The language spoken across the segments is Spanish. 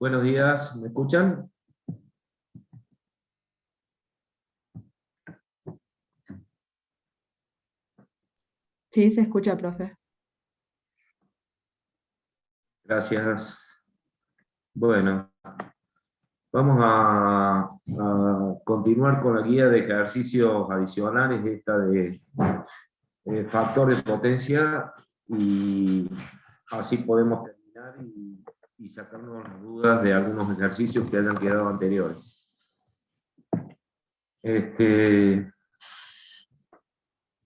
Buenos días, ¿me escuchan? Sí, se escucha, profe. Gracias. Bueno, vamos a continuar con la guía de ejercicios adicionales, esta de factor de potencia, y así podemos terminar y sacarnos las dudas de algunos ejercicios que hayan quedado anteriores.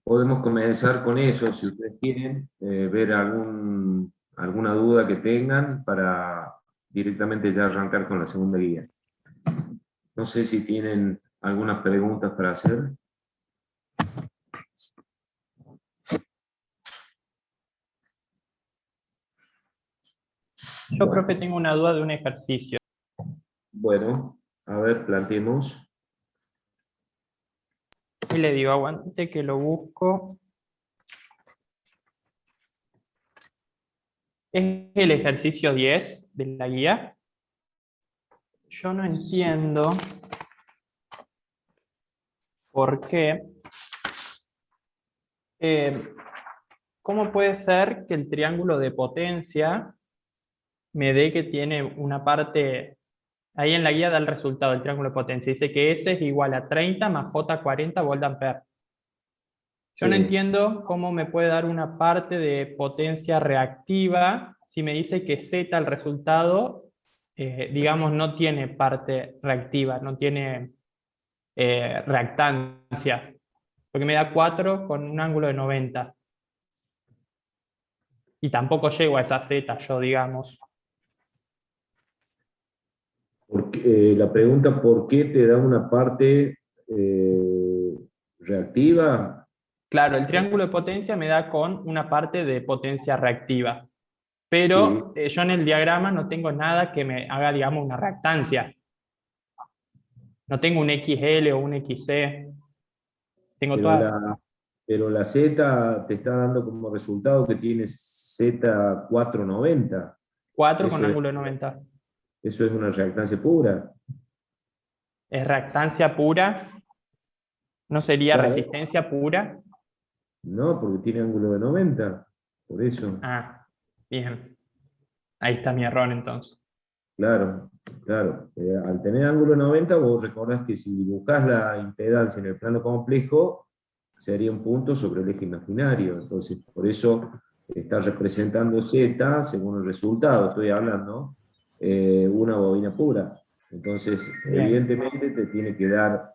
Podemos comenzar con eso, si ustedes quieren, ver alguna duda que tengan para directamente ya arrancar con la segunda guía. No sé si tienen algunas preguntas para hacer. Yo, profe, tengo una duda de un ejercicio. Bueno, a ver, planteemos. Y le digo, aguante que lo busco. Es el ejercicio 10 de la guía. Yo no entiendo por qué. ¿Cómo puede ser que el triángulo de potencia me dé que tiene una parte... Ahí en la guía da el resultado del triángulo de potencia. Dice que S es igual a 30 más J 40 volt-ampere. Yo no Sí. entiendo cómo me puede dar una parte de potencia reactiva si me dice que Z, el resultado, digamos, no tiene parte reactiva, no tiene reactancia, porque me da 4 con un ángulo de 90. Y tampoco llego a esa Z yo, digamos. La pregunta, ¿por qué te da una parte reactiva? Claro, el triángulo de potencia me da con una parte de potencia reactiva. Sí, Pero yo en el diagrama no tengo nada que me haga, digamos, una reactancia. No tengo un XL o un XC. Tengo pero toda la Z te está dando como resultado que tiene Z490. 4 con Eso es, ángulo de 90. eso es una reactancia pura. ¿Es reactancia pura? ¿No sería Claro, resistencia pura? no, porque tiene ángulo de 90. Por eso. Ah, bien. Ahí está mi error entonces. Claro, claro. Al tener ángulo de 90, vos recordás que si buscás la impedancia en el plano complejo, sería un punto sobre el eje imaginario. Entonces, por eso está representando Z, según el resultado, estoy hablando, una bobina pura. Entonces, Bien. evidentemente te tiene que dar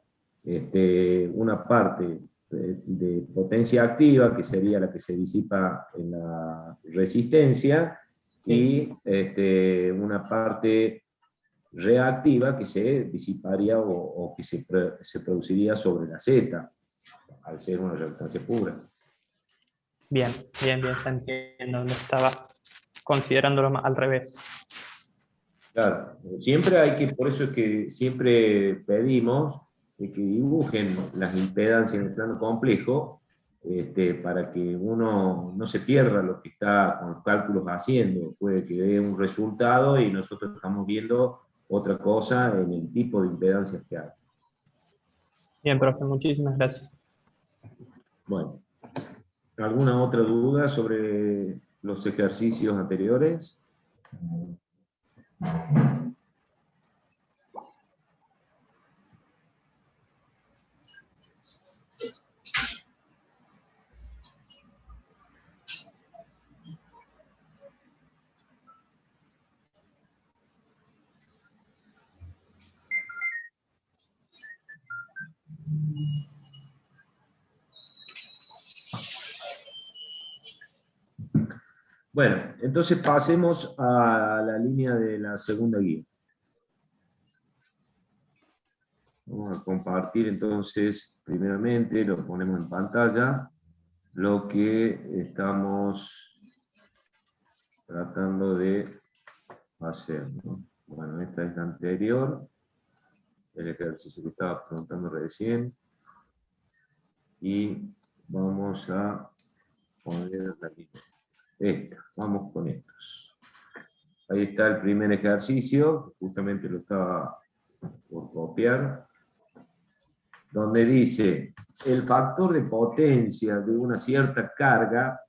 una parte de potencia activa, que sería la que se disipa en la resistencia, Sí. y una parte reactiva que se disiparía o que se produciría sobre la Z, al ser una reactancia pura. Bien, bien, bien, ya entiendo. Lo estaba considerándolo al revés. Claro, siempre hay que, por eso es que siempre pedimos que dibujen las impedancias en el plano complejo, para que uno no se pierda lo que está con los cálculos haciendo. Puede que dé un resultado y nosotros estamos viendo otra cosa en el tipo de impedancias que hay. Bien, profe, muchísimas gracias. Bueno, ¿alguna otra duda sobre los ejercicios anteriores? Bueno, entonces pasemos a la línea de la segunda guía. Vamos a compartir entonces, primeramente, lo ponemos en pantalla, lo que estamos tratando de hacer, ¿no? Bueno, esta es la anterior, el ejercicio que estaba preguntando recién, y vamos a poner la línea. Esta, vamos con estos. ahí está el primer ejercicio, justamente lo estaba por copiar, donde dice, el factor de potencia de una cierta carga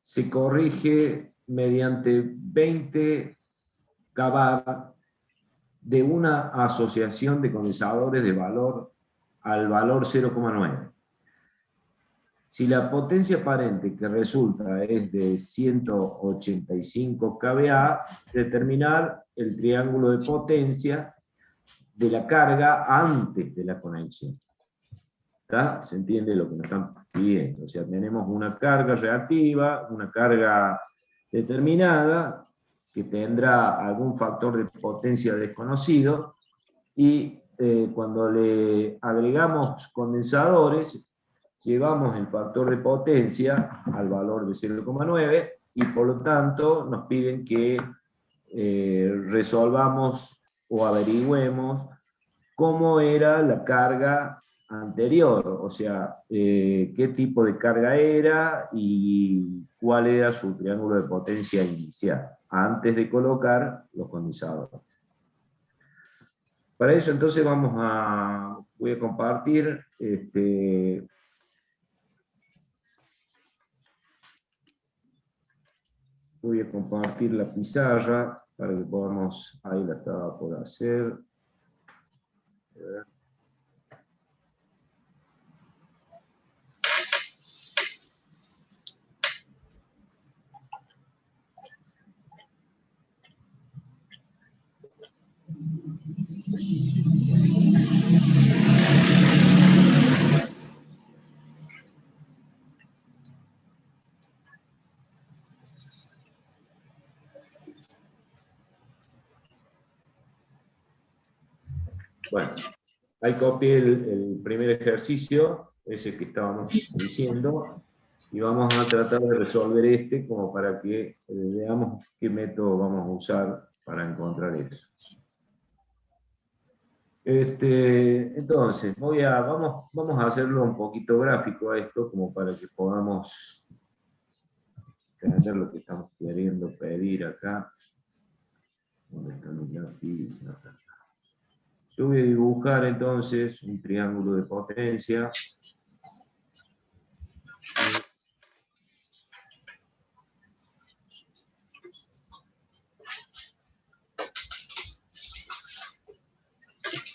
se corrige mediante 20 kVA de una asociación de condensadores de valor al valor 0,9. Si la potencia aparente que resulta es de 185 kVA, determinar el triángulo de potencia de la carga antes de la conexión. ¿Está? ¿Se entiende lo que nos están pidiendo? O sea, tenemos una carga reactiva, una carga determinada, que tendrá algún factor de potencia desconocido, y cuando le agregamos condensadores, llevamos el factor de potencia al valor de 0,9, y por lo tanto nos piden que resolvamos o averigüemos cómo era la carga anterior, o sea, qué tipo de carga era y cuál era su triángulo de potencia inicial, antes de colocar los condensadores. Para eso entonces voy a compartir voy a compartir la pizarra para que podamos, ahí la estaba por hacer. Bueno, ahí copié el primer ejercicio, ese que estábamos diciendo, y vamos a tratar de resolver este como para que veamos qué método vamos a usar para encontrar eso. Entonces, vamos a hacerlo un poquito gráfico a esto, como para que podamos entender lo que estamos queriendo pedir acá. ¿Dónde están los lápices? Acá. Yo voy a dibujar entonces un triángulo de potencia.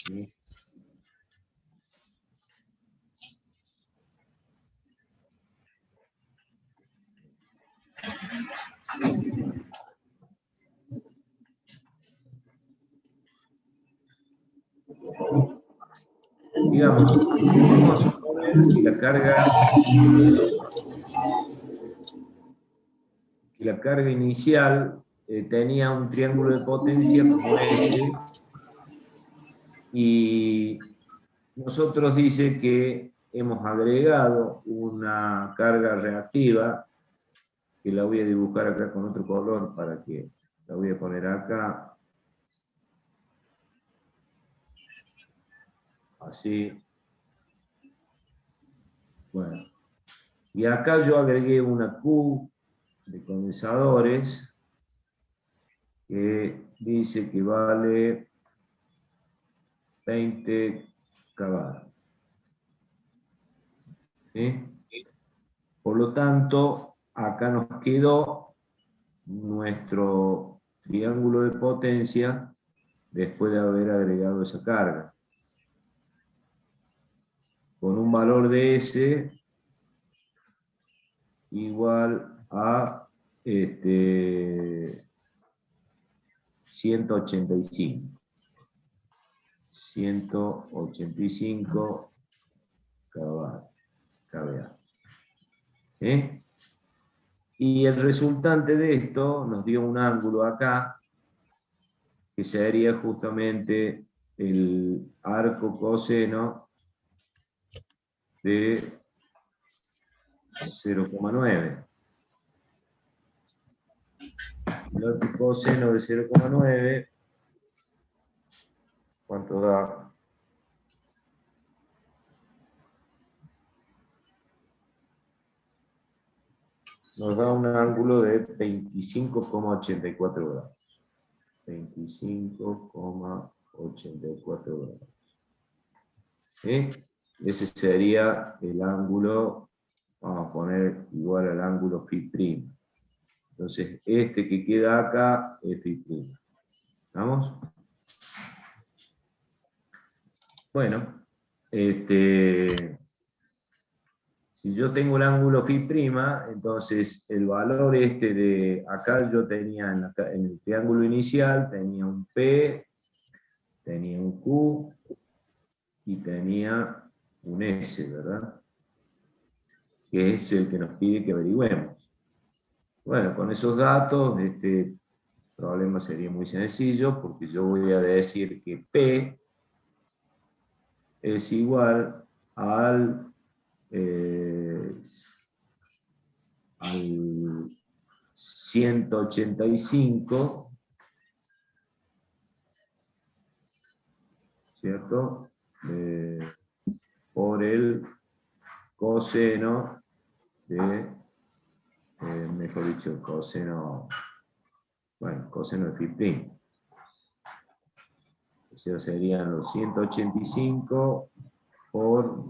¿Sí? Digamos, vamos a suponer que la carga inicial tenía un triángulo de potencia como este, y nosotros dice que hemos agregado una carga reactiva, que la voy a dibujar acá con otro color, para que la voy a poner acá, así. Bueno, y acá yo agregué una Q de condensadores, que dice que vale 20 kVA. ¿Sí? Por lo tanto, acá nos quedó nuestro triángulo de potencia después de haber agregado esa carga, con un valor de S igual a 185. 185 kVA. Y el resultante de esto nos dio un ángulo acá, que sería justamente el arco coseno de 0,9. El arco coseno de 0,9, ¿cuánto da? Nos da un ángulo de 25,84 grados. 25,84 grados. ¿Sí? Ese sería el ángulo, vamos a poner igual al ángulo φ'. Entonces, este que queda acá es φ'. ¿Estamos? Bueno, si yo tengo el ángulo φ', entonces el valor de acá yo tenía en el triángulo inicial, tenía un P, tenía un Q y tenía un S, ¿verdad? Que es el que nos pide que averigüemos. Bueno, con esos datos, este problema sería muy sencillo, porque yo voy a decir que P es igual al 185, ¿cierto? Por el coseno de, mejor dicho, el coseno, bueno, coseno de φ'. O sea, serían los 185 por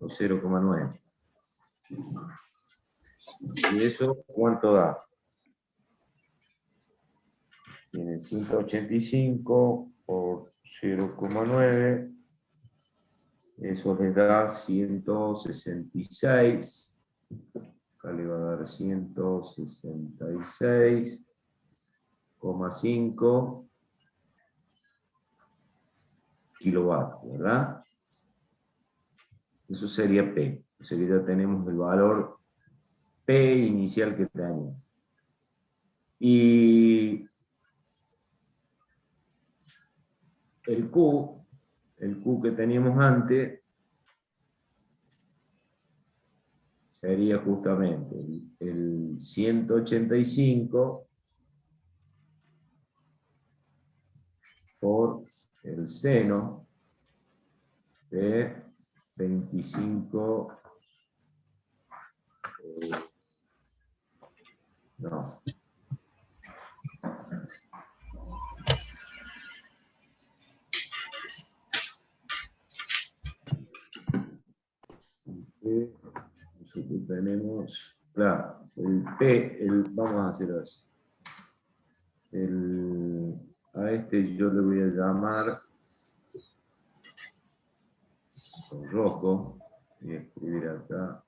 los 0,9. ¿Y eso cuánto da? Tiene 185 por 0,9. Eso les da 166. Acá le va a dar 166,5 kilovatios, ¿verdad? Eso sería P. O sea que ya tenemos el valor P inicial que tenemos. Y el Q que teníamos antes, sería justamente el 185 por el seno de 25, no. Nosotros tenemos, claro, el P, vamos a hacer así. A este yo le voy a llamar con rojo. Voy a escribir acá.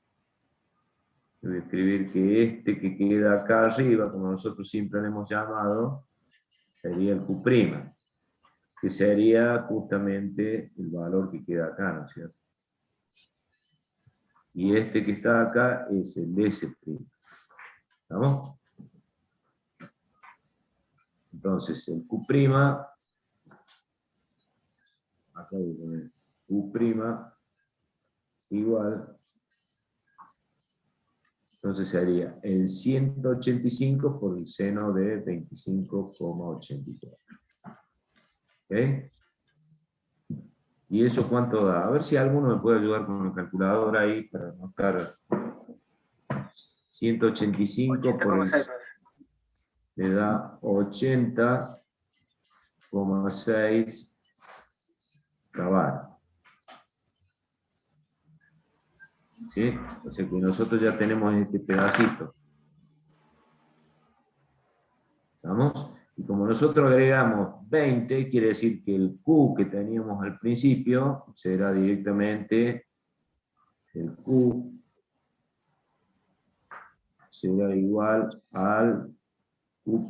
Voy a escribir que este que queda acá arriba, como nosotros siempre le hemos llamado, sería el Q', que sería justamente el valor que queda acá, ¿no es cierto? Y este que está acá es el S'. ¿Estamos? Entonces el Q', acá voy a poner Q' igual, entonces sería el 185 por el seno de 25,84. ¿Ok? ¿Y eso cuánto da? A ver si alguno me puede ayudar con la calculadora ahí para anotar. 185 por el, le da 80,6 cavar. ¿Sí? O sea que nosotros ya tenemos este pedacito. ¿Estamos? Y como nosotros agregamos 20, quiere decir que el Q que teníamos al principio será directamente el Q será igual al Q'.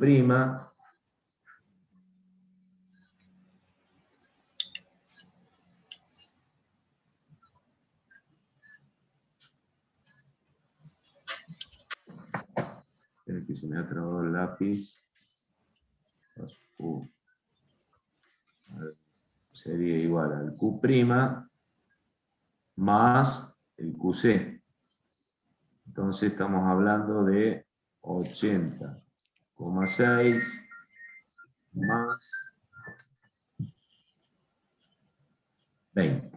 Espera que se me ha trabado el lápiz. Sería igual al Q' más el QC. Entonces estamos hablando de 80,6 más 20.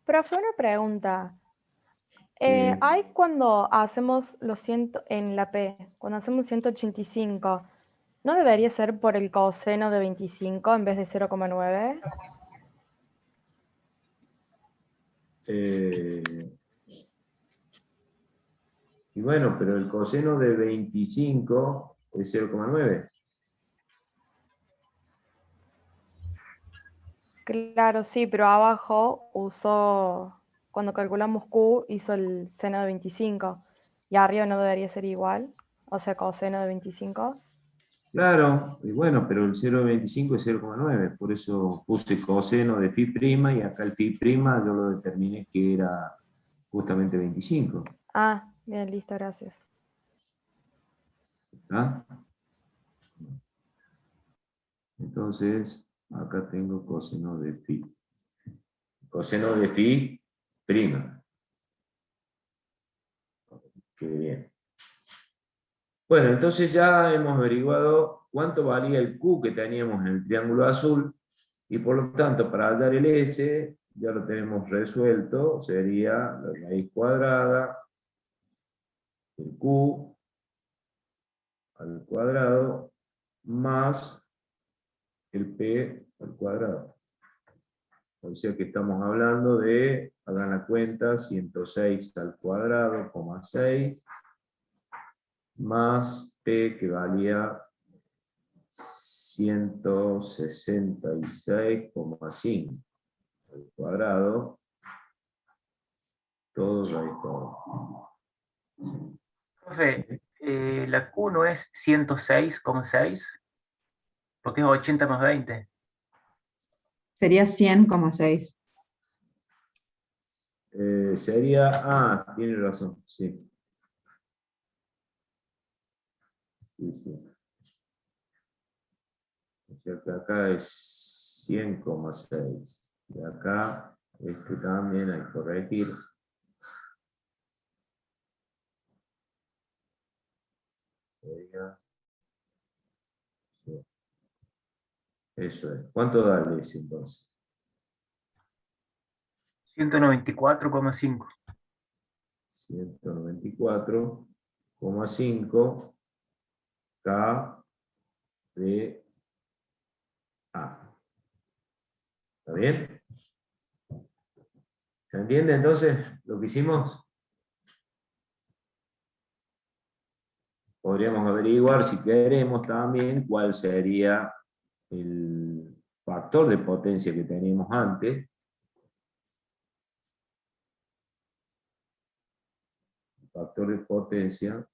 Profe, una pregunta. Sí. Hay cuando hacemos los 100 en la P, cuando hacemos 185, ¿no debería ser por el coseno de 25 en vez de 0,9? Y bueno, pero el coseno de 25 es 0,9. Claro, sí, pero abajo usó, cuando calculamos Q, hizo el seno de 25. Y arriba no debería ser igual, o sea, coseno de 25. Claro, y bueno, pero el 0,25 es 0,9, por eso puse coseno de phi prima y acá el phi prima yo lo determiné que era justamente 25. Ah, bien, listo, gracias. ¿Está? Entonces, acá tengo coseno de phi. Coseno de phi prima. Qué bien. Bueno, entonces ya hemos averiguado cuánto valía el Q que teníamos en el triángulo azul y por lo tanto para hallar el S ya lo tenemos resuelto, sería la raíz cuadrada del Q al cuadrado más el P al cuadrado. O sea que estamos hablando de, hagan la cuenta, 106 al cuadrado, 6, más P que valía 166,5 al cuadrado, todo raíz cuadrada. Profe, la Q no es 106,6, porque es 80 más 20. Sería 100,6. Tiene razón, sí. Sí, sí. O sea que acá es 100,6. Y acá también hay que corregir. Sí. Eso es. ¿Cuánto da el S entonces? 194,5. 194,5 K de A. ¿Está bien? ¿Se entiende entonces lo que hicimos? Podríamos averiguar, si queremos, también cuál sería el factor de potencia que teníamos antes. El factor de potencia.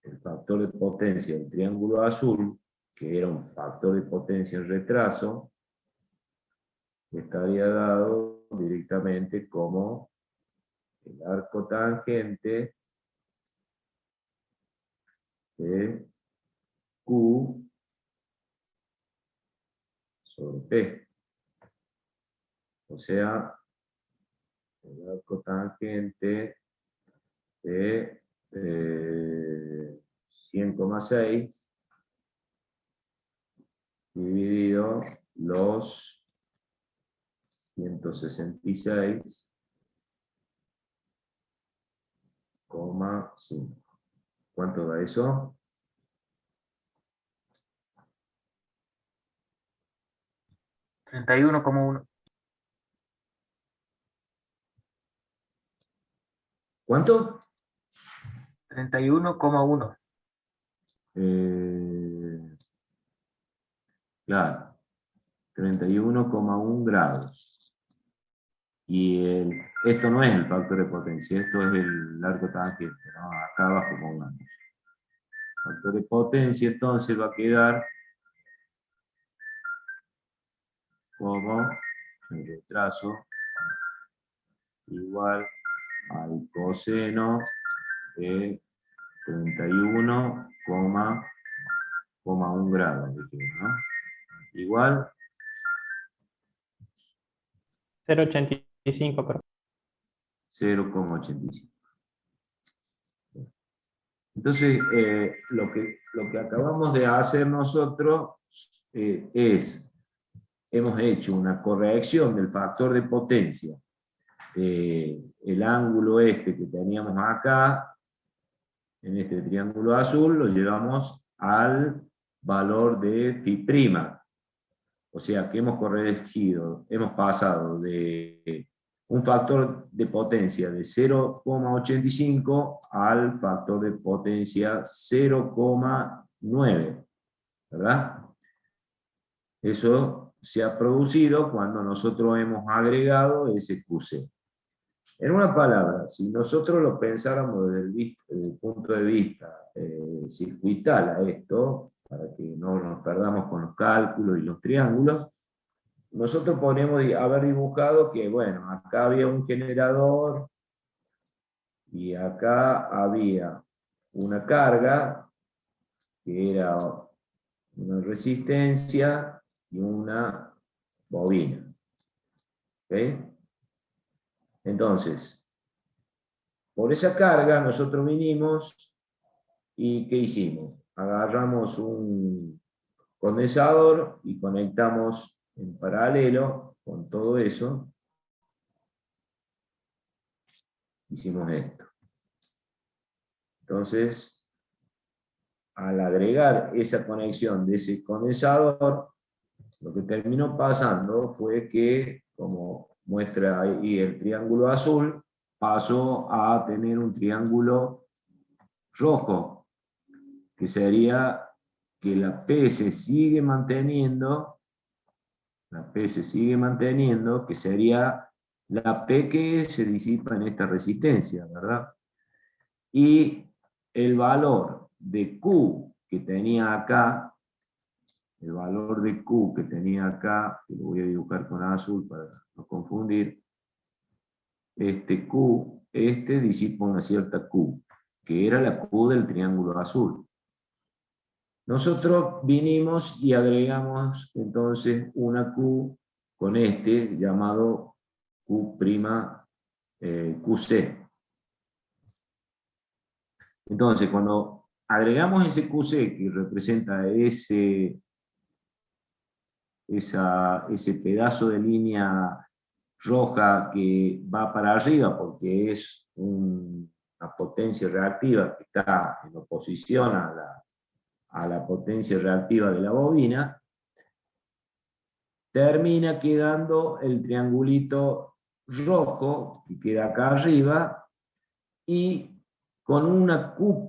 El factor de potencia del triángulo azul, que era un factor de potencia en retraso, estaría dado directamente como el arco tangente de Q sobre P. O sea, el arco tangente de 100,6 dividido los 166,5. ¿Cuánto da eso? 31,1. ¿Cuánto? 31,1. Claro, 31,1 grados. Y esto no es el factor de potencia, esto es el arco tangente, ¿no? Acá abajo pongamos. El factor de potencia entonces va a quedar como el retraso igual al coseno de 31,1 grados, ¿no? Igual 0,85, pero 0,85. Entonces, lo que acabamos de hacer nosotros hemos hecho una corrección del factor de potencia. El ángulo este que teníamos acá, en este triángulo azul, lo llevamos al valor de π'. O sea que hemos corregido, hemos pasado de un factor de potencia de 0,85 al factor de potencia 0,9, ¿verdad? Eso se ha producido cuando nosotros hemos agregado ese QC. En una palabra, si nosotros lo pensáramos desde el punto de vista circuital a esto, para que no nos perdamos con los cálculos y los triángulos, nosotros podríamos haber dibujado que, bueno, acá había un generador y acá había una carga que era una resistencia y una bobina. ¿Okay? Entonces, por esa carga nosotros vinimos y ¿qué hicimos? Agarramos un condensador y conectamos en paralelo con todo eso. Hicimos esto. Entonces, al agregar esa conexión de ese condensador, lo que terminó pasando fue que, como muestra ahí el triángulo azul, pasó a tener un triángulo rojo, que sería que la P se sigue manteniendo, que sería la P que se disipa en esta resistencia, ¿verdad? Y el valor de Q que tenía acá, que lo voy a dibujar con azul para no confundir, este Q, disipa una cierta Q, que era la Q del triángulo azul. Nosotros vinimos y agregamos entonces una Q con llamado QC. Entonces, cuando agregamos ese QC que representa ese pedazo de línea roja que va para arriba porque es una potencia reactiva que está en oposición a la potencia reactiva de la bobina, termina quedando el triangulito rojo que queda acá arriba y con una Q',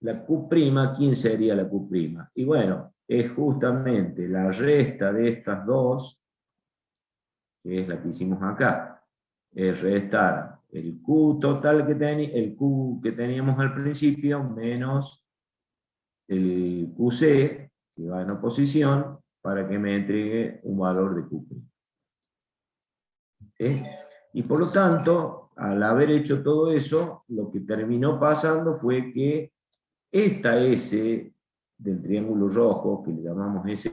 la Q', ¿quién sería la Q'? Y bueno, es justamente la resta de estas dos, que es la que hicimos acá, es restar el Q total el Q que teníamos al principio, menos el QC, que va en oposición, para que me entregue un valor de Q'. ¿Sí? Y por lo tanto, al haber hecho todo eso, lo que terminó pasando fue que esta S del triángulo rojo, que le llamamos S',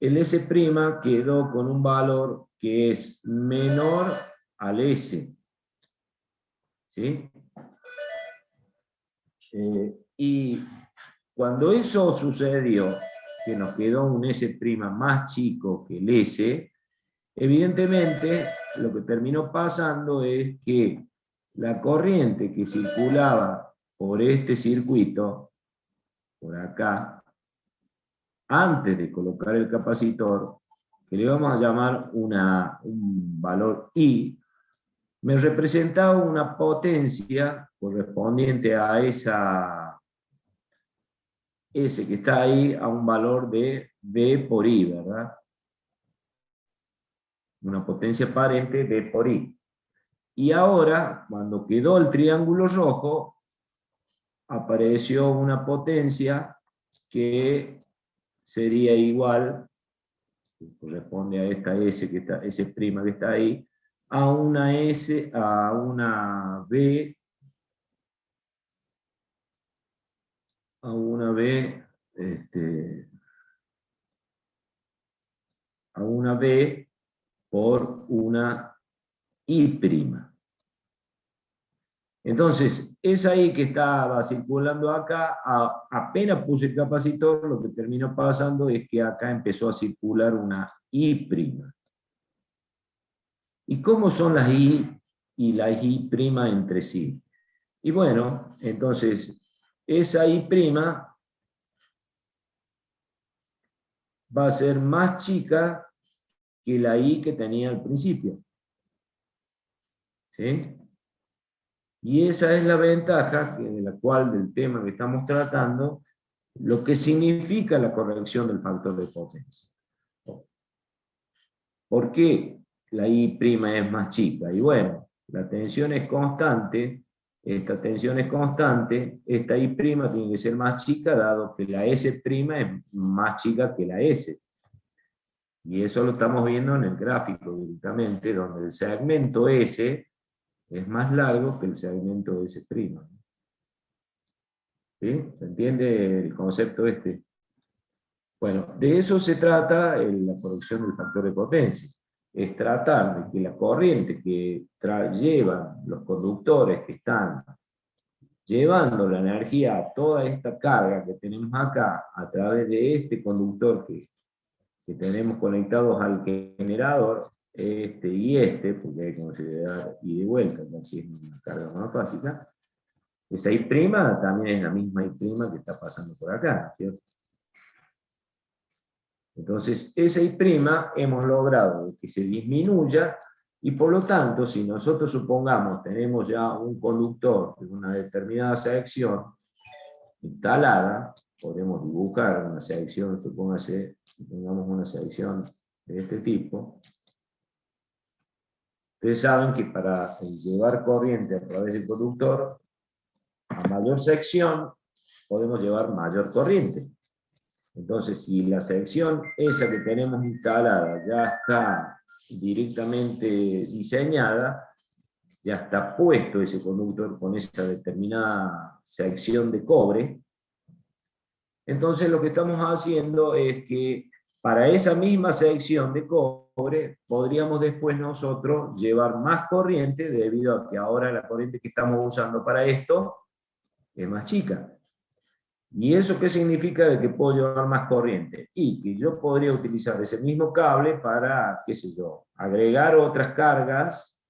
el S' quedó con un valor que es menor al S. ¿Sí? Y cuando eso sucedió, que nos quedó un S' más chico que el S, evidentemente lo que terminó pasando es que la corriente que circulaba por este circuito, por acá, antes de colocar el capacitor, que le vamos a llamar un valor I, me representaba una potencia correspondiente a esa S que está ahí, a un valor de V por I, ¿verdad? Una potencia aparente V por I. Y ahora, cuando quedó el triángulo rojo, apareció una potencia que sería igual, que corresponde a esta S, S' que está ahí, a una S, a una V, a una V, a una V por una I'. Entonces, es ahí que estaba circulando acá, apenas puse el capacitor, lo que terminó pasando es que acá empezó a circular una I'. ¿Y cómo son las I y la I' entre sí? Y bueno, entonces, esa I' va a ser más chica que la I que tenía al principio. ¿Sí? Y esa es la ventaja de la cual del tema que estamos tratando, lo que significa la corrección del factor de potencia. ¿Por qué la I' es más chica? Y bueno, la tensión es constante, esta tensión es constante, esta I' tiene que ser más chica dado que la S' es más chica que la S. Y eso lo estamos viendo en el gráfico directamente, donde el segmento S es más largo que el segmento S'. ¿Sí? ¿Se entiende el concepto este? Bueno, de eso se trata la corrección del factor de potencia. Es tratar de que la corriente que llevan los conductores que están llevando la energía a toda esta carga que tenemos acá a través de este conductor que tenemos conectados al generador, este y este, porque hay que considerar ida y vuelta, ya que es una carga monofásica. Esa I' también es la misma I' que está pasando por acá, ¿cierto? Entonces, esa I' hemos logrado que se disminuya y por lo tanto, si nosotros supongamos tenemos ya un conductor de una determinada sección instalada, podemos dibujar una sección, supóngase, tengamos una sección de este tipo. Ustedes saben que para llevar corriente a través del conductor, a mayor sección, podemos llevar mayor corriente. Entonces, si la sección esa que tenemos instalada ya está directamente diseñada, ya está puesto ese conductor con esa determinada sección de cobre, entonces lo que estamos haciendo es que para esa misma sección de cobre podríamos después nosotros llevar más corriente debido a que ahora la corriente que estamos usando para esto es más chica. ¿Y eso qué significa de que puedo llevar más corriente? Y que yo podría utilizar ese mismo cable para, qué sé yo, agregar otras cargas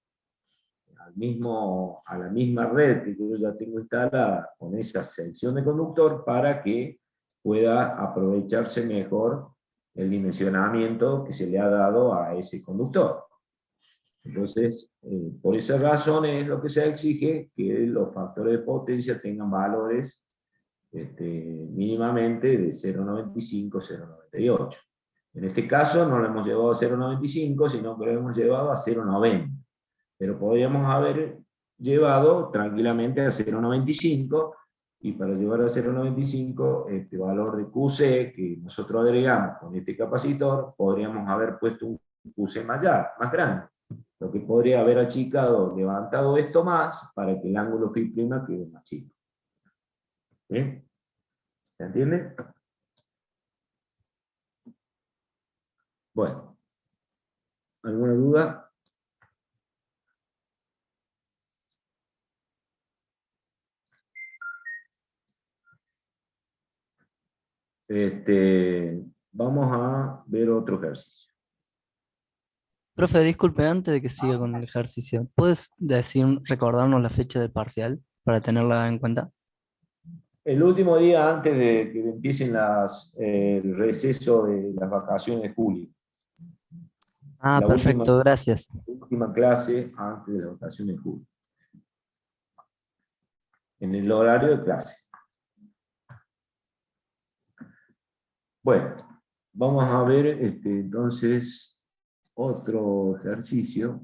a la misma red que yo ya tengo instalada con esa sección de conductor para que pueda aprovecharse mejor el dimensionamiento que se le ha dado a ese conductor. Entonces, por esa razón es lo que se exige que los factores de potencia tengan valores mínimamente de 0,95, 0,98. En este caso no lo hemos llevado a 0,95, sino que lo hemos llevado a 0,90. Pero podríamos haber llevado tranquilamente a 0,95, y para llevar a 0,95 este valor de QC que nosotros agregamos con este capacitor, podríamos haber puesto un QC más grande, lo que podría haber achicado, levantado esto más, para que el ángulo phi' quede más chico. ¿Sí? ¿Se entiende? Bueno, ¿alguna duda? Vamos a ver otro ejercicio. Profe, disculpe, antes de que siga con el ejercicio, ¿puedes recordarnos la fecha del parcial para tenerla en cuenta? El último día antes de que empiecen el receso de las vacaciones de julio. Ah, La perfecto, gracias. última clase antes de las vacaciones de julio. En el horario de clase. Bueno, vamos a ver entonces otro ejercicio.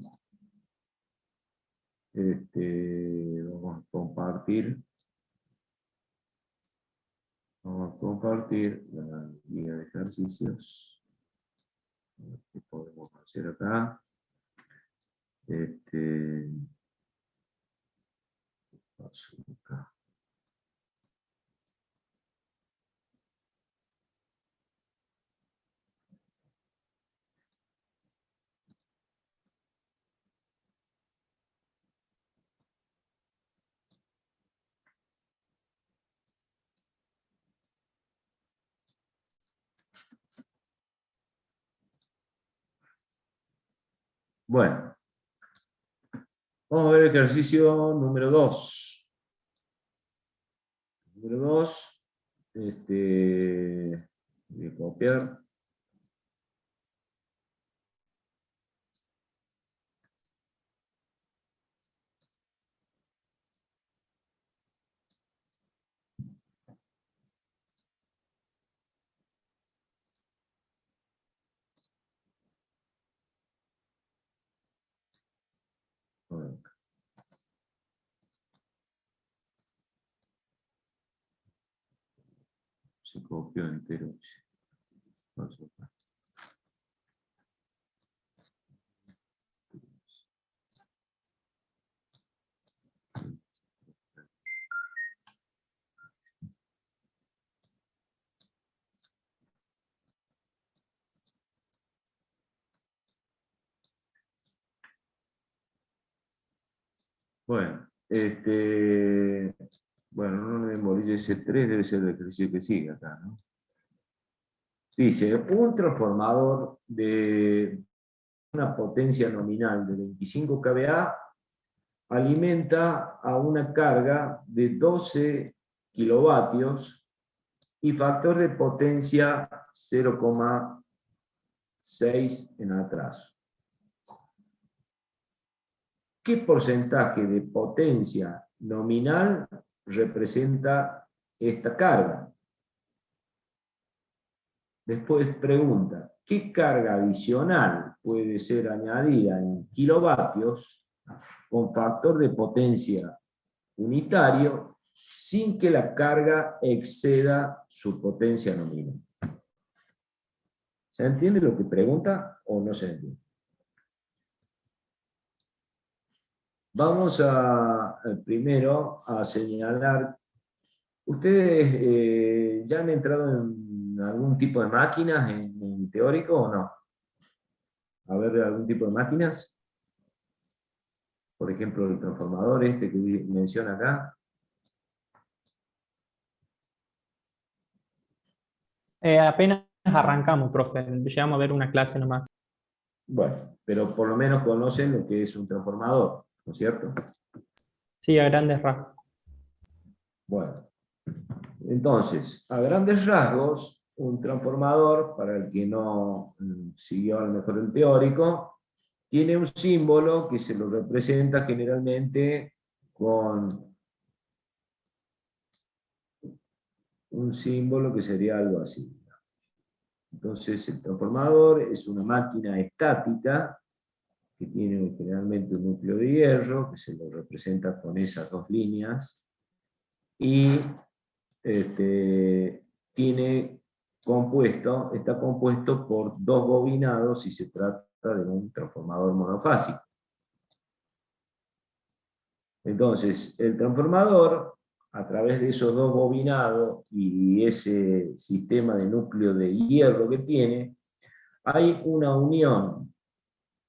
Vamos a compartir. Vamos a compartir la guía de ejercicios. ¿Qué podemos hacer acá? Paso acá. Bueno, vamos a ver el ejercicio número 2. Número 2, voy a copiar. Bueno. Se copió entero. No sé. Bueno, bueno, no me memorice ese 3, debe ser el ejercicio que sigue acá, ¿no? Dice, un transformador de una potencia nominal de 25 kVA alimenta a una carga de 12 kilovatios y factor de potencia 0,6 en atraso. ¿Qué porcentaje de potencia nominal representa esta carga? Después pregunta, ¿qué carga adicional puede ser añadida en kilovatios con factor de potencia unitario sin que la carga exceda su potencia nominal? ¿Se entiende lo que pregunta o no se entiende? Vamos primero a señalar, ¿ustedes ya han entrado en algún tipo de máquinas en teórico o no? A ver, algún tipo de máquinas. Por ejemplo, el transformador que menciona acá. Apenas arrancamos, profe. Llegamos a ver una clase nomás. Bueno, pero por lo menos conocen lo que es un transformador, ¿no es cierto? Sí, a grandes rasgos. Bueno, entonces, a grandes rasgos, un transformador, para el que no siguió a lo mejor el teórico, tiene un símbolo que se lo representa generalmente con un símbolo que sería algo así. Entonces, el transformador es una máquina estática que tiene generalmente un núcleo de hierro, que se lo representa con esas dos líneas, y está compuesto por dos bobinados si se trata de un transformador monofásico. Entonces, el transformador, a través de esos dos bobinados y ese sistema de núcleo de hierro que tiene, hay una unión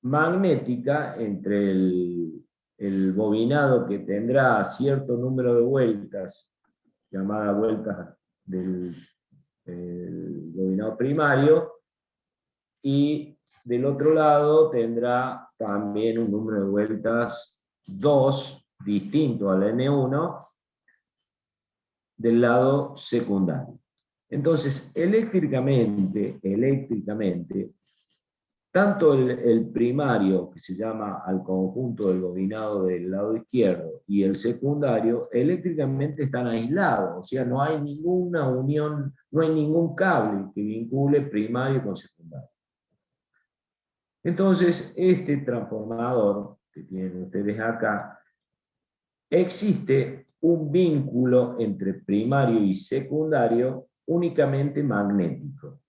magnética entre el bobinado que tendrá cierto número de vueltas, llamadas vueltas del bobinado primario, y del otro lado tendrá también un número de vueltas 2, distinto al N1, del lado secundario. Entonces, eléctricamente, tanto el primario, que se llama al conjunto del bobinado del lado izquierdo, y el secundario, eléctricamente están aislados, o sea, no hay ninguna unión, no hay ningún cable que vincule primario con secundario. Entonces, este transformador que tienen ustedes acá, existe un vínculo entre primario y secundario únicamente magnético.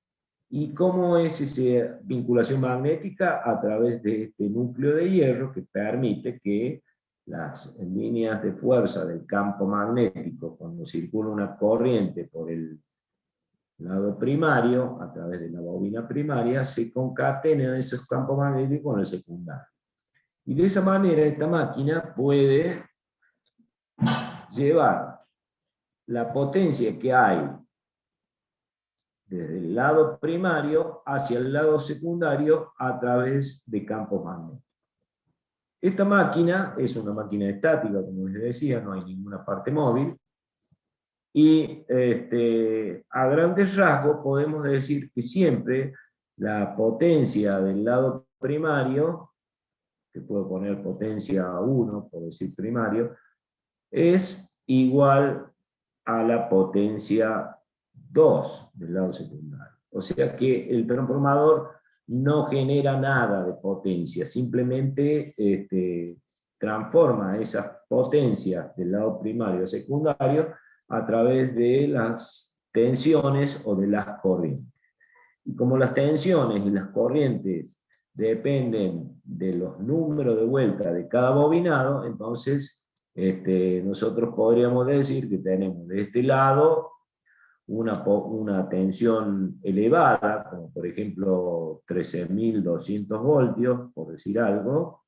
¿Y cómo es esa vinculación magnética? A través de este núcleo de hierro que permite que las líneas de fuerza del campo magnético, cuando circula una corriente por el lado primario, a través de la bobina primaria, se concatenan esos campos magnéticos con el secundario. Y de esa manera esta máquina puede llevar la potencia que hay desde el lado primario hacia el lado secundario a través de campos magnéticos. Esta máquina es una máquina estática, como les decía, no hay ninguna parte móvil. Y a grandes rasgos podemos decir que siempre la potencia del lado primario, que puedo poner potencia 1, por decir primario, es igual a la potencia 2 del lado secundario. O sea que el transformador no genera nada de potencia, simplemente transforma esas potencias del lado primario o secundario a través de las tensiones o de las corrientes. Y como las tensiones y las corrientes dependen de los números de vuelta de cada bobinado, entonces nosotros podríamos decir que tenemos de este lado una tensión elevada, como por ejemplo 13.200 voltios, por decir algo,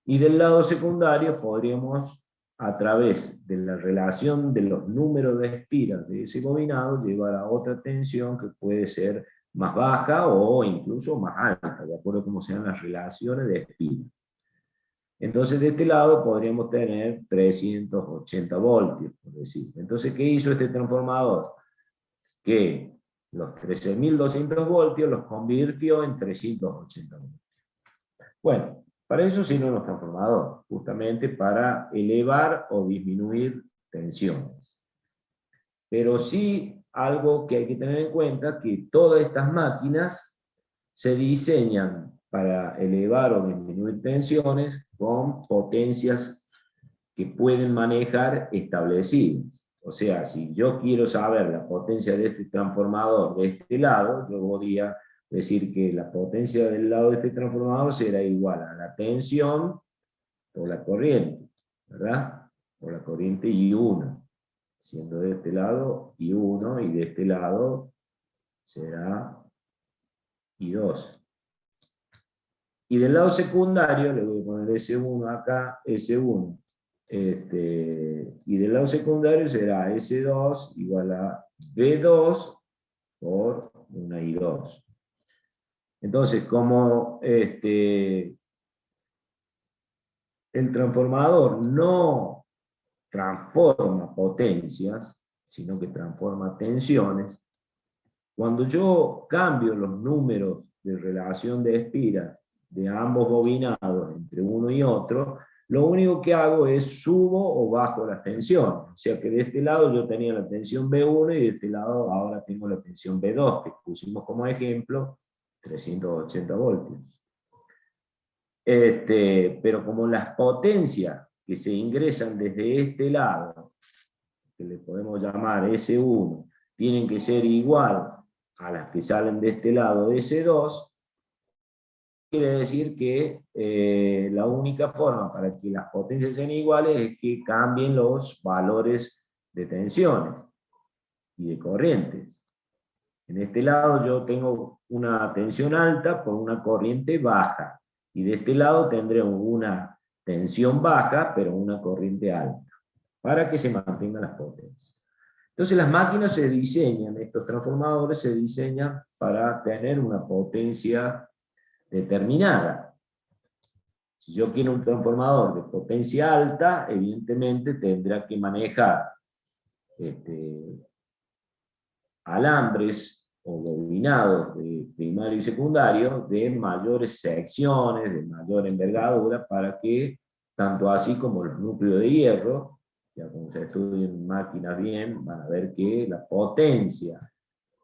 y del lado secundario podríamos, a través de la relación de los números de espiras de ese bobinado, llevar a otra tensión que puede ser más baja o incluso más alta, de acuerdo a cómo sean las relaciones de espiras. Entonces, de este lado podríamos tener 380 voltios, por decir. Entonces, ¿qué hizo este transformador? Que los 13.200 voltios los convirtió en 380 voltios. Bueno, para eso sirven los transformadores, justamente para elevar o disminuir tensiones. Pero sí, algo que hay que tener en cuenta, que todas estas máquinas se diseñan para elevar o disminuir tensiones con potencias que pueden manejar establecidas. O sea, si yo quiero saber la potencia de este transformador de este lado, yo podría decir que la potencia del lado de este transformador será igual a la tensión por la corriente, ¿verdad? Por la corriente I1, siendo de este lado I1 y de este lado será I2. Y del lado secundario, le voy a poner S1 acá, S1. Y del lado secundario será S2 igual a B2 por una I2. Entonces, como el transformador no transforma potencias, sino que transforma tensiones, cuando yo cambio los números de relación de espiras de ambos bobinados entre uno y otro, lo único que hago es subo o bajo las tensiones. O sea que de este lado yo tenía la tensión B1 y de este lado ahora tengo la tensión B2, que pusimos como ejemplo 380 voltios. Pero como las potencias que se ingresan desde este lado, que le podemos llamar S1, tienen que ser igual a las que salen de este lado de S2, quiere decir que la única forma para que las potencias sean iguales es que cambien los valores de tensiones y de corrientes. En este lado yo tengo una tensión alta por una corriente baja, y de este lado tendré una tensión baja, pero una corriente alta, para que se mantengan las potencias. Entonces las máquinas se diseñan, estos transformadores se diseñan para tener una potencia determinada. Si yo quiero un transformador de potencia alta, evidentemente tendrá que manejar alambres o bobinados de primario y secundario de mayores secciones, de mayor envergadura, para que, tanto así como los núcleos de hierro, ya como se estudien máquinas bien, van a ver que la potencia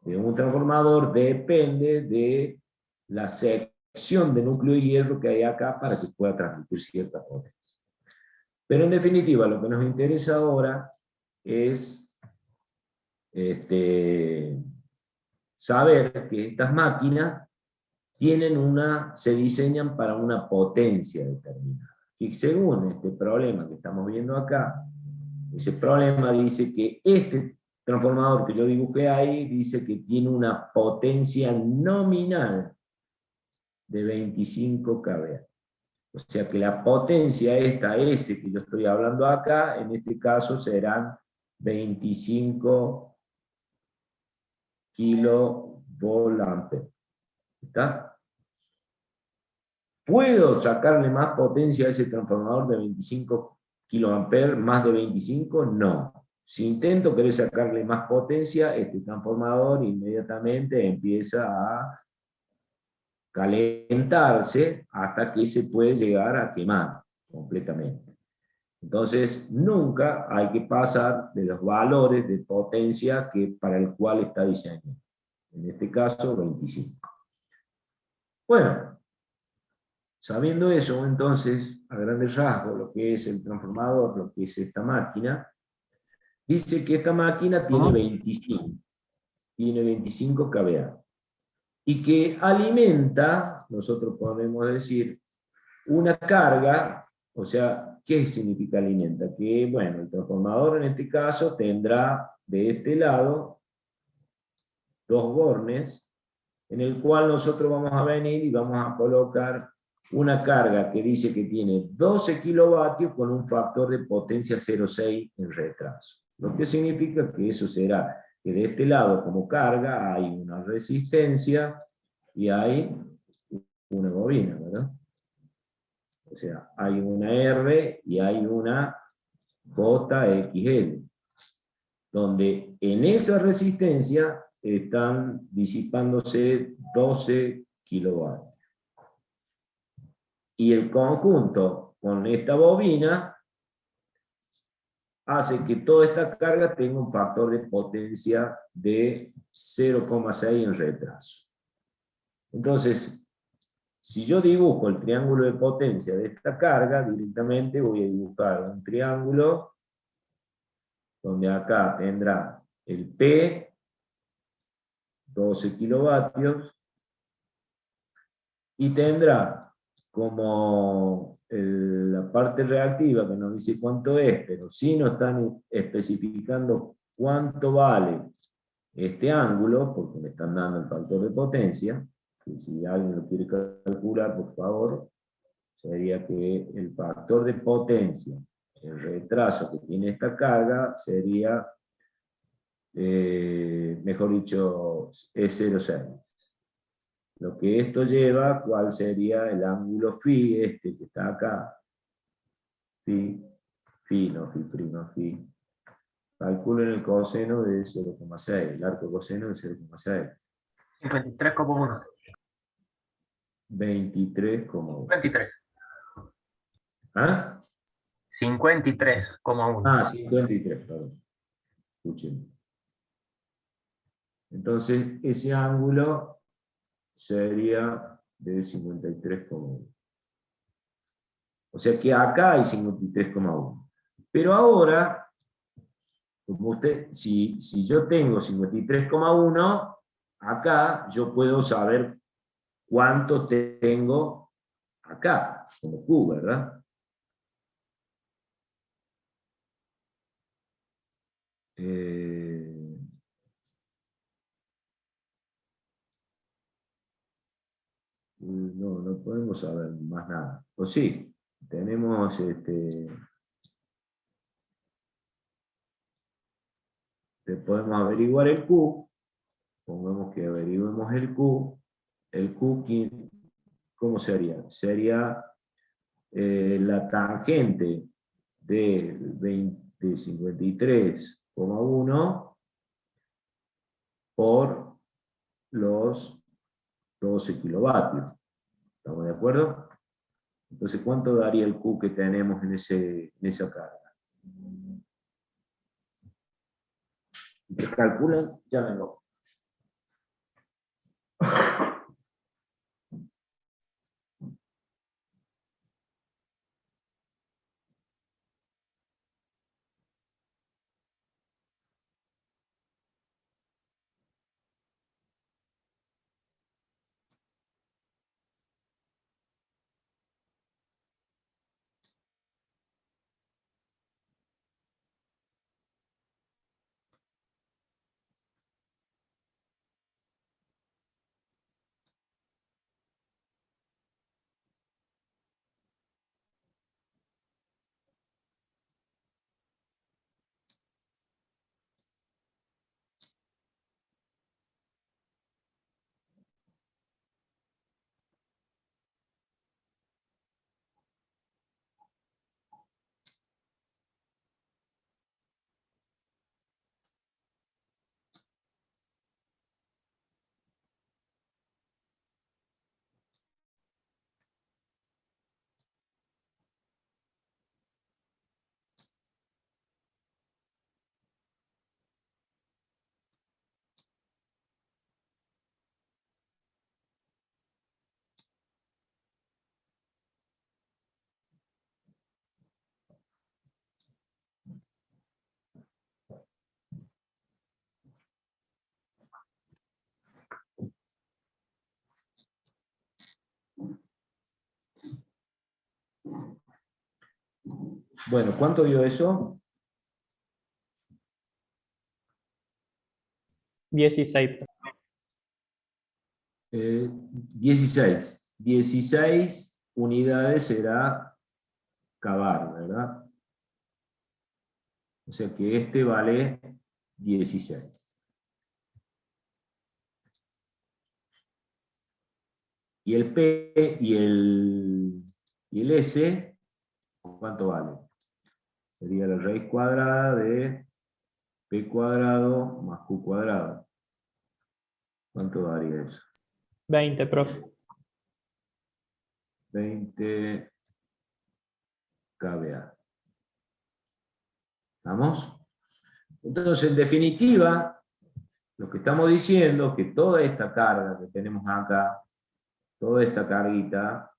de un transformador depende de la sección de núcleo de hierro que hay acá para que pueda transmitir cierta potencia. Pero en definitiva, lo que nos interesa ahora es saber que estas máquinas se diseñan para una potencia determinada. Y según este problema que estamos viendo acá, ese problema dice que este transformador que yo dibujé ahí, dice que tiene una potencia nominal de 25 kVA. O sea que la potencia esta S que yo estoy hablando acá, en este caso serán 25 kVA. ¿Está? ¿Puedo sacarle más potencia a ese transformador de 25 kiloamperes, más de 25? No. Si intento querer sacarle más potencia, este transformador inmediatamente empieza a calentarse hasta que se puede llegar a quemar completamente. Entonces, nunca hay que pasar de los valores de potencia para el cual está diseñado. En este caso, 25. Bueno, sabiendo eso, entonces, a grandes rasgos, lo que es el transformador, lo que es esta máquina, dice que esta máquina tiene 25 kVA. Y que alimenta, nosotros podemos decir, una carga. O sea, ¿qué significa alimenta? Que, bueno, el transformador en este caso tendrá de este lado 2 bornes, en el cual nosotros vamos a venir y vamos a colocar una carga que dice que tiene 12 kilovatios con un factor de potencia 0,6 en retraso. Lo que significa que eso será que de este lado como carga hay una resistencia y hay una bobina, ¿verdad? O sea, hay una R y hay una JXL, donde en esa resistencia están disipándose 12 kilovatios. Y el conjunto con esta bobina hace que toda esta carga tenga un factor de potencia de 0,6 en retraso. Entonces, si yo dibujo el triángulo de potencia de esta carga, directamente voy a dibujar un triángulo donde acá tendrá el P, 12 kilovatios, y tendrá como la parte reactiva, que no dice cuánto es, pero sí nos están especificando cuánto vale este ángulo, porque me están dando el factor de potencia, que si alguien lo quiere calcular, por favor, sería que el factor de potencia, el retraso que tiene esta carga, sería, mejor dicho, es 0,6. Lo que esto lleva, ¿cuál sería el ángulo phi, este que está acá? Phi, no phi primo, phi. Calculen el coseno de 0,6, el arco coseno de 0,6. 53,1. 23,1. 53. ¿Ah? 53,1. Ah, 53, perdón. Escuchen. Entonces, ese ángulo sería de 53,1. O sea que acá hay 53,1. Pero ahora, como usted, si yo tengo 53,1, acá yo puedo saber cuánto tengo acá, como Q, ¿verdad? No, no podemos saber más nada. O sí, tenemos podemos averiguar el Q, pongamos que averiguemos el Q, ¿cómo sería? Sería la tangente de 53,1 por los 12 kilovatios. ¿Estamos de acuerdo? Entonces, ¿cuánto daría el Q que tenemos en esa carga? ¿Te calculan? Ya vengo. Bueno, ¿cuánto dio eso? 16. 16. 16 unidades será cavar, ¿verdad? O sea que este vale 16. Y el P y el S, ¿cuánto vale? Sería la raíz cuadrada de P cuadrado más Q cuadrado. ¿Cuánto daría eso? 20, profe. 20 kVA. ¿Estamos? Entonces, en definitiva, lo que estamos diciendo es que toda esta carga que tenemos acá, toda esta carguita,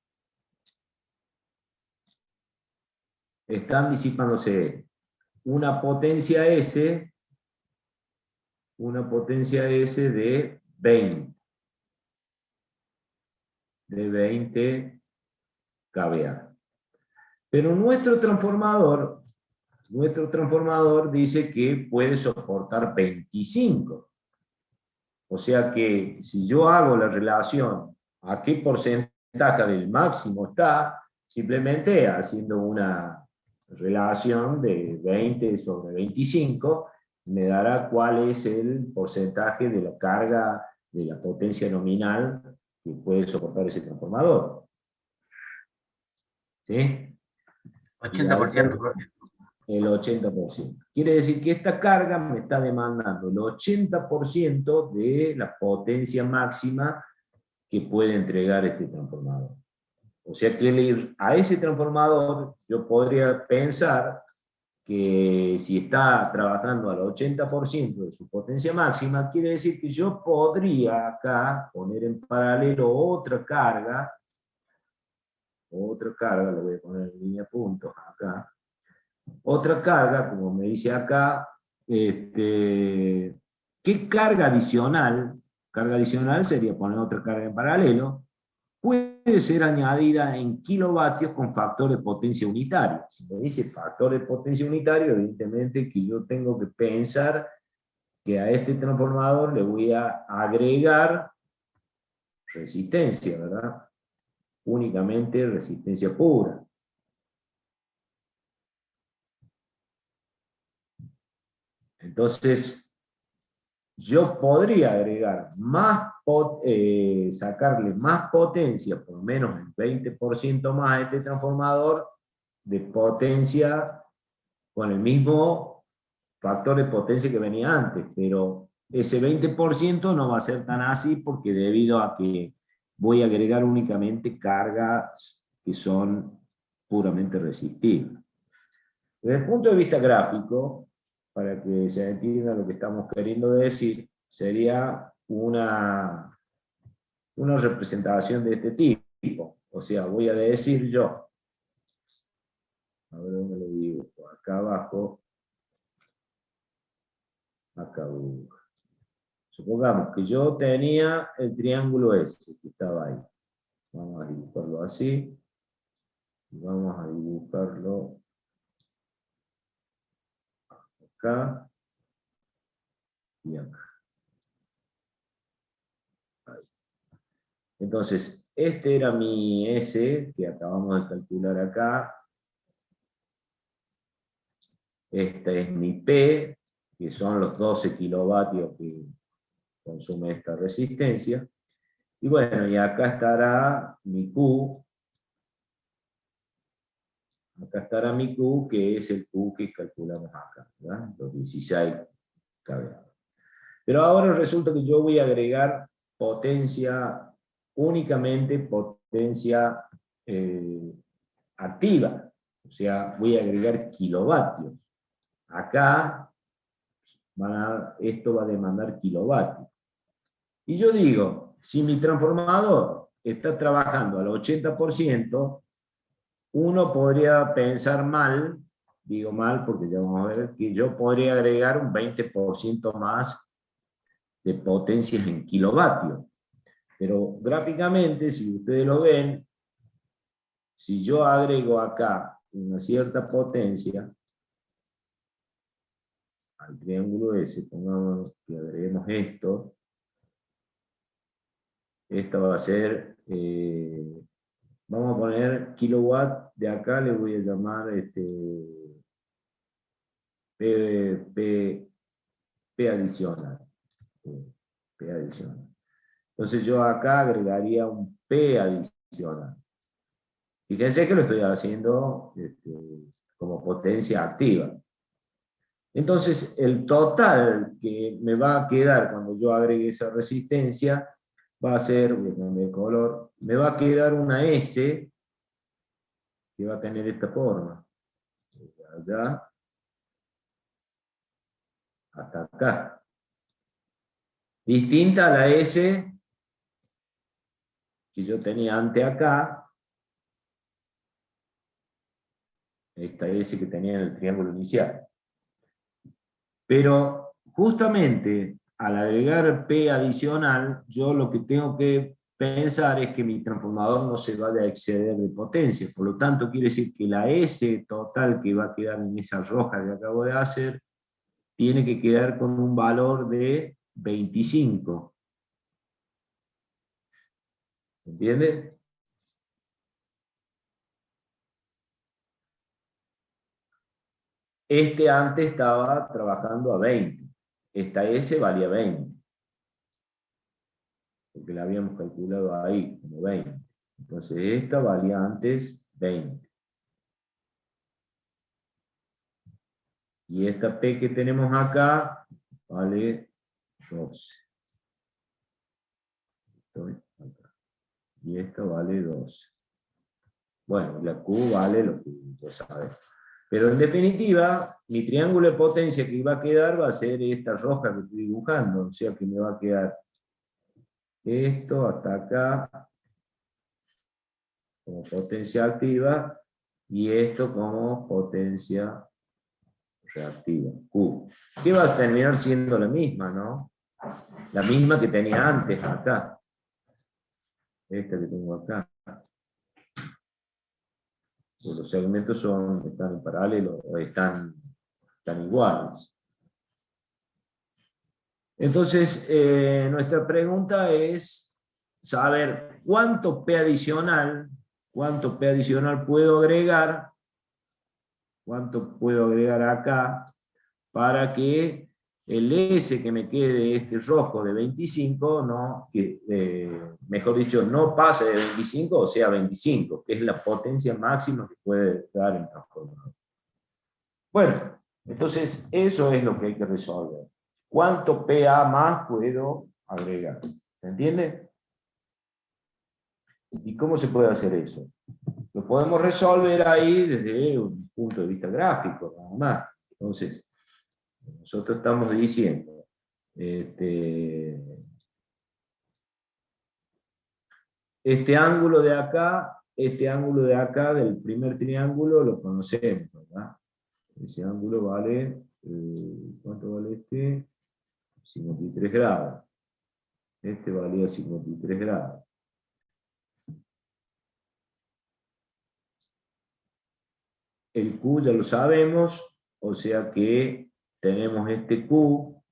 están disipándose una potencia S de 20. De 20 kVA. Pero nuestro transformador dice que puede soportar 25. O sea que si yo hago la relación a qué porcentaje del máximo está, simplemente haciendo una relación de 20 sobre 25, me dará cuál es el porcentaje de la carga de la potencia nominal que puede soportar ese transformador. ¿Sí? 80%, profe. El 80%. Quiere decir que esta carga me está demandando el 80% de la potencia máxima que puede entregar este transformador. O sea que a ese transformador yo podría pensar que si está trabajando al 80% de su potencia máxima, quiere decir que yo podría acá poner en paralelo otra carga, le voy a poner en línea puntos acá, otra carga, como me dice acá, ¿qué carga adicional? Carga adicional sería poner otra carga en paralelo, puede ser añadida en kilovatios con factor de potencia unitario. Si me dice factor de potencia unitario, evidentemente que yo tengo que pensar que a este transformador le voy a agregar resistencia, ¿verdad? Únicamente resistencia pura. Entonces, yo podría agregar sacarle más potencia, por lo menos el 20% más a este transformador, de potencia con el mismo factor de potencia que venía antes, pero ese 20% no va a ser tan así porque debido a que voy a agregar únicamente cargas que son puramente resistivas. Desde el punto de vista gráfico, para que se entienda lo que estamos queriendo decir, sería una representación de este tipo. O sea, voy a decir yo, a ver dónde lo digo, acá abajo, acá abajo. Supongamos que yo tenía el triángulo S, que estaba ahí. Vamos a dibujarlo así, y vamos a dibujarlo acá y acá. Ahí. Entonces, este era mi S, que acabamos de calcular acá. Este es mi P, que son los 12 kilovatios que consume esta resistencia. Y bueno, y acá estará mi Q. Acá estará mi Q, que es el Q que calculamos acá, ¿verdad? Los 16 kVA. Pero ahora resulta que yo voy a agregar potencia, únicamente potencia activa. O sea, voy a agregar kilovatios. Acá esto va a demandar kilovatios. Y yo digo, si mi transformador está trabajando al 80%, uno podría pensar mal, digo mal porque ya vamos a ver, que yo podría agregar un 20% más de potencias en kilovatios. Pero gráficamente, si ustedes lo ven, si yo agrego acá una cierta potencia al triángulo S, pongamos que agreguemos esto, esta va a ser, vamos a poner kilowatt, de acá le voy a llamar P adicional. P adicional. Entonces yo acá agregaría un P adicional. Fíjense que lo estoy haciendo como potencia activa. Entonces el total que me va a quedar cuando yo agregue esa resistencia va a ser, voy a cambiar de color, me va a quedar una S que va a tener esta forma. Desde allá hasta acá. Distinta a la S que yo tenía antes acá, esta S que tenía en el triángulo inicial. Pero justamente al agregar P adicional, yo lo que tengo que pensar es que mi transformador no se vaya a exceder de potencia. Por lo tanto, quiere decir que la S total que va a quedar en esa roja que acabo de hacer, tiene que quedar con un valor de 25. ¿Entienden? Este antes estaba trabajando a 20. Esta S valía 20. Porque la habíamos calculado ahí, como 20. Entonces esta valía antes 20. Y esta P que tenemos acá vale 12. Y esta vale 12. Bueno, la Q vale lo que ya saben. Pero en definitiva, mi triángulo de potencia que iba a quedar va a ser esta roja que estoy dibujando. O sea que me va a quedar esto hasta acá como potencia activa y esto como potencia reactiva, Q. Que va a terminar siendo la misma, ¿no? La misma que tenía antes acá. Esta que tengo acá. Los segmentos están en paralelo, están iguales. Entonces, nuestra pregunta es saber cuánto P adicional puedo agregar, cuánto puedo agregar acá, para que el S que me quede, este rojo de 25, no, mejor dicho, no pase de 25, o sea 25, que es la potencia máxima que puede dar el transformador. Bueno, entonces eso es lo que hay que resolver. ¿Cuánto PA más puedo agregar? ¿Se entiende? ¿Y cómo se puede hacer eso? Lo podemos resolver ahí desde un punto de vista gráfico, nada más. Entonces, nosotros estamos diciendo, este ángulo de acá del primer triángulo lo conocemos, ¿verdad? Ese ángulo vale, ¿cuánto vale este? 53 grados. Este valía 53 grados. El Q ya lo sabemos, o sea que tenemos este Q,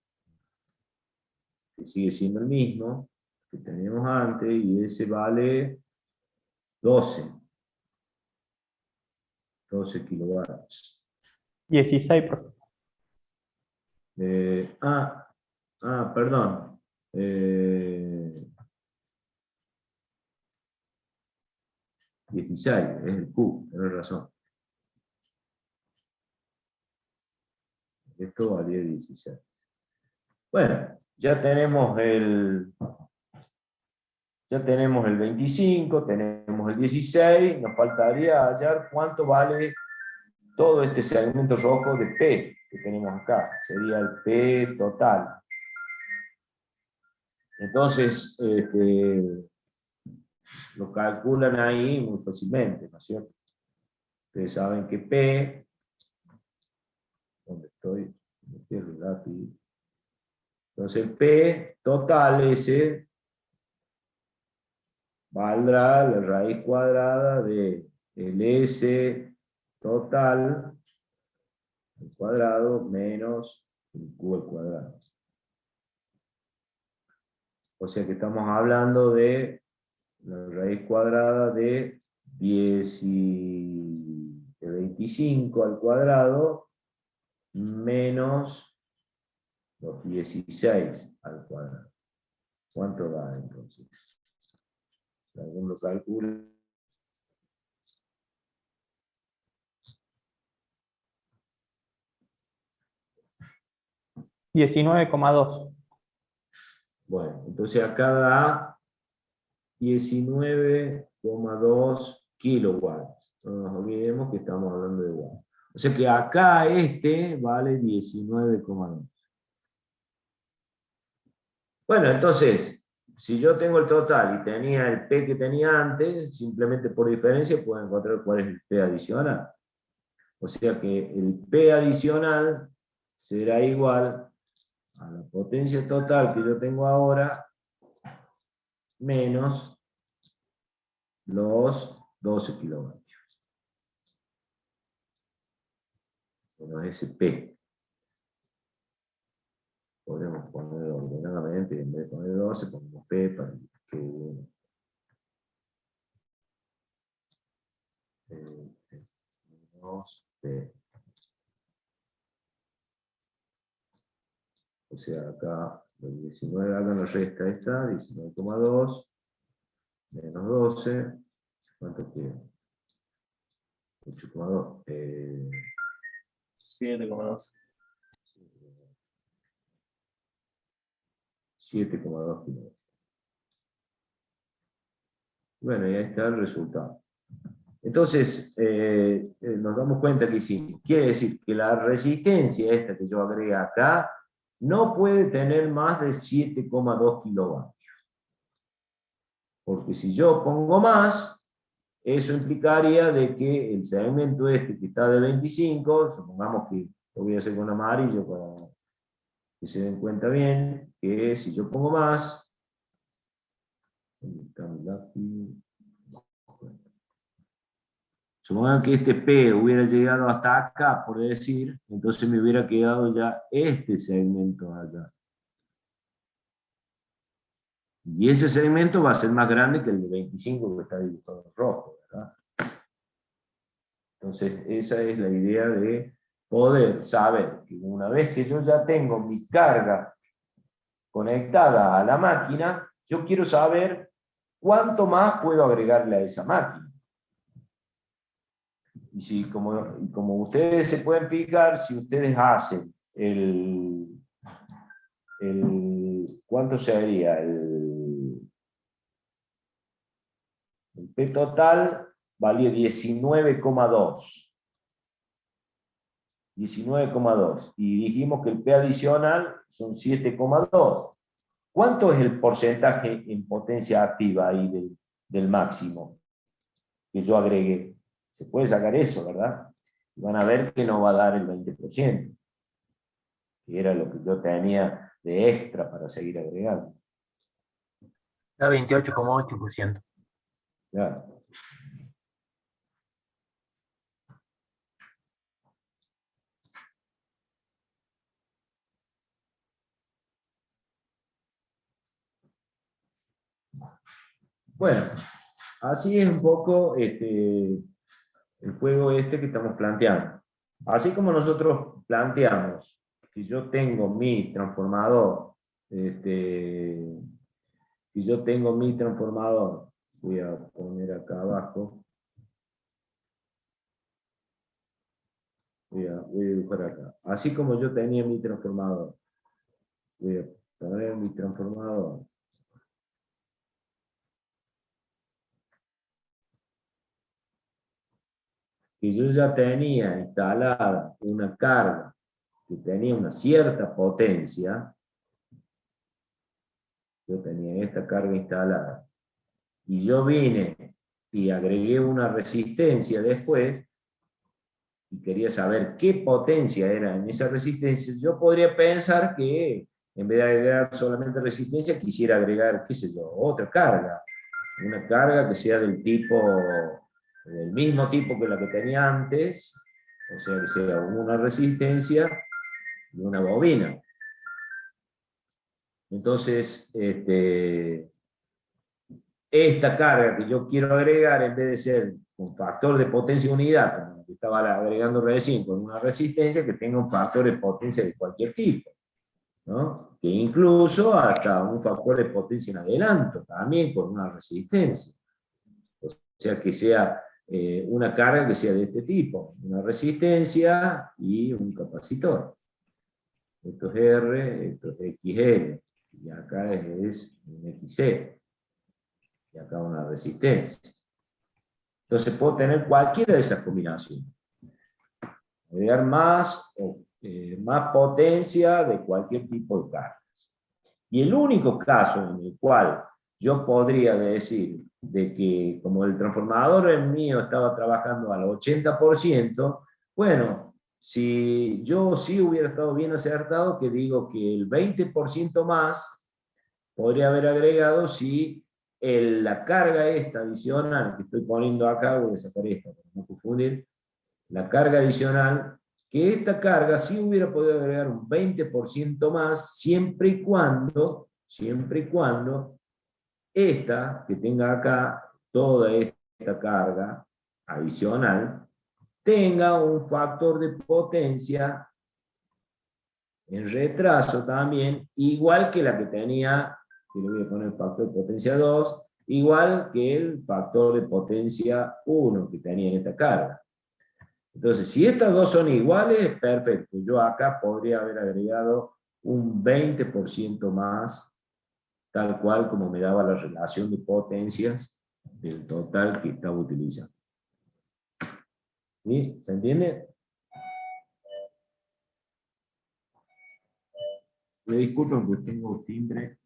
que sigue siendo el mismo que teníamos antes, y ese vale 12 kilowatts. 16, profe. Perdón. 16, es el Q, tenés razón. Esto valía 16. Bueno, ya tenemos el 25, tenemos el 16, nos faltaría hallar cuánto vale todo este segmento rojo de P que tenemos acá. Sería el P total. Entonces, lo calculan ahí muy fácilmente, ¿no es cierto? Ustedes saben que P, ¿dónde estoy? Me pierdo el lápiz. Entonces el P total ese valdrá la raíz cuadrada de el S total al cuadrado menos el Q al cuadrado. O sea que estamos hablando de la raíz cuadrada de 25 al cuadrado menos los 16 al cuadrado. ¿Cuánto da entonces? Si alguno lo calcula. 19,2. Bueno, entonces acá da 19,2 kilowatts. No nos olvidemos que estamos hablando de watts. O sea que acá este vale 19,2. Bueno, entonces, si yo tengo el total y tenía el P que tenía antes, simplemente por diferencia puedo encontrar cuál es el P adicional. O sea que el P adicional será igual a la potencia total que yo tengo ahora menos los 12 kilovatios. Menos ese P. Podemos ponerlo ordenadamente, en vez de poner 12, ponemos P para que menos P. O sea, acá los 19 hagan la resta, está 19,2 menos 12. ¿Cuánto queda? 8,2. 7,2. 7,2 kilómetros. Bueno, y ahí está el resultado. Entonces, nos damos cuenta que hicimos. Quiere decir que la resistencia esta que yo agregué acá no puede tener más de 7,2 kilovatios. Porque si yo pongo más, eso implicaría de que el segmento este que está de 25, supongamos que lo voy a hacer con amarillo para que se den cuenta bien, que si yo pongo más, ¿dónde está mi lápiz? Supongan que este P hubiera llegado hasta acá, por decir, entonces me hubiera quedado ya este segmento allá. Y ese segmento va a ser más grande que el de 25 que está dibujado en rojo, ¿verdad? Entonces, esa es la idea de poder saber que una vez que yo ya tengo mi carga conectada a la máquina, yo quiero saber cuánto más puedo agregarle a esa máquina. Y si, como ustedes se pueden fijar, si ustedes hacen ¿cuánto sería? El P total valía 19,2. 19,2. Y dijimos que el P adicional son 7,2. ¿Cuánto es el porcentaje en potencia activa ahí del máximo que yo agregué? Se puede sacar eso, ¿verdad? Y van a ver que no va a dar el 20%, que era lo que yo tenía de extra para seguir agregando. Da 28,8%. Claro. Bueno, así es un poco el juego este que estamos planteando. Así como nosotros planteamos que yo tengo mi transformador, voy a poner acá abajo, voy a dibujar acá. Así como yo tenía mi transformador, voy a poner mi transformador. Que yo ya tenía instalada una carga que tenía una cierta potencia, yo tenía esta carga instalada, y yo vine y agregué una resistencia después, y quería saber qué potencia era en esa resistencia, yo podría pensar que en vez de agregar solamente resistencia, quisiera agregar, qué sé yo, otra carga, una carga que sea del tipo del mismo tipo que la que tenía antes, o sea que sea una resistencia y una bobina. Entonces, esta carga que yo quiero agregar, en vez de ser un factor de potencia unidad, como que estaba agregando recién con una resistencia, que tenga un factor de potencia de cualquier tipo, ¿no? Que incluso hasta un factor de potencia en adelanto, también con una resistencia. O sea, que sea una carga que sea de este tipo, una resistencia y un capacitor. Esto es R, esto es XL, y acá es un XC, y acá una resistencia. Entonces puedo tener cualquiera de esas combinaciones. Agregar más potencia de cualquier tipo de cargas. Y el único caso en el cual yo podría decir de que como el transformador mío estaba trabajando al 80%, bueno, si yo sí hubiera estado bien acertado, que digo que el 20% más podría haber agregado si la carga esta adicional que estoy poniendo acá, voy a sacar esta para no confundir, la carga adicional, que esta carga sí hubiera podido agregar un 20% más siempre y cuando esta, que tenga acá toda esta carga adicional, tenga un factor de potencia en retraso también, igual que la que tenía, que le voy a poner factor de potencia 2, igual que el factor de potencia 1 que tenía en esta carga. Entonces, si estas dos son iguales, perfecto. Yo acá podría haber agregado un 20% más, tal cual como me daba la relación de potencias del total que estaba utilizando. ¿Sí? ¿Se entiende? Me disculpen porque tengo timbre.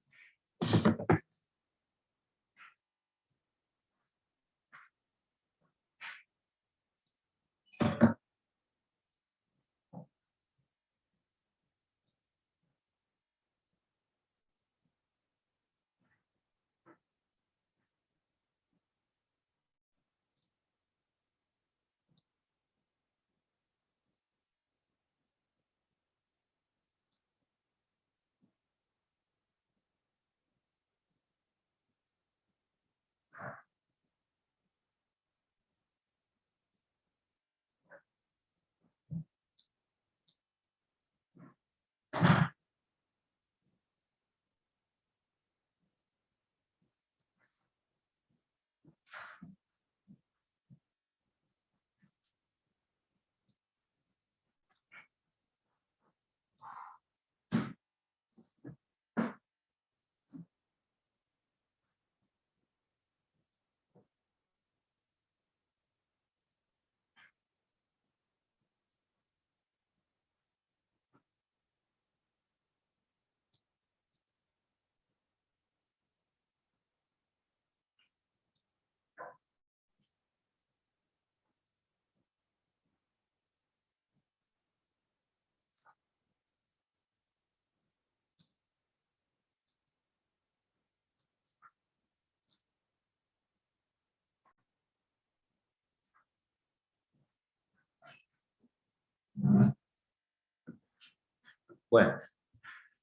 Bueno,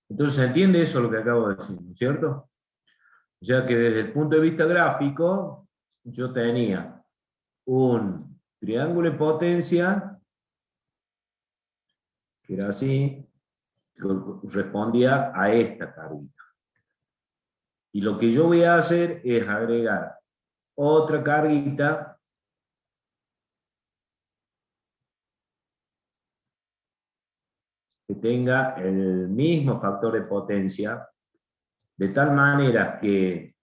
entonces se entiende eso lo que acabo de decir, ¿no es cierto? O sea que desde el punto de vista gráfico, yo tenía un triángulo de potencia, que era así, que respondía a esta carguita. Y lo que yo voy a hacer es agregar otra carguita que tenga el mismo factor de potencia, de tal manera que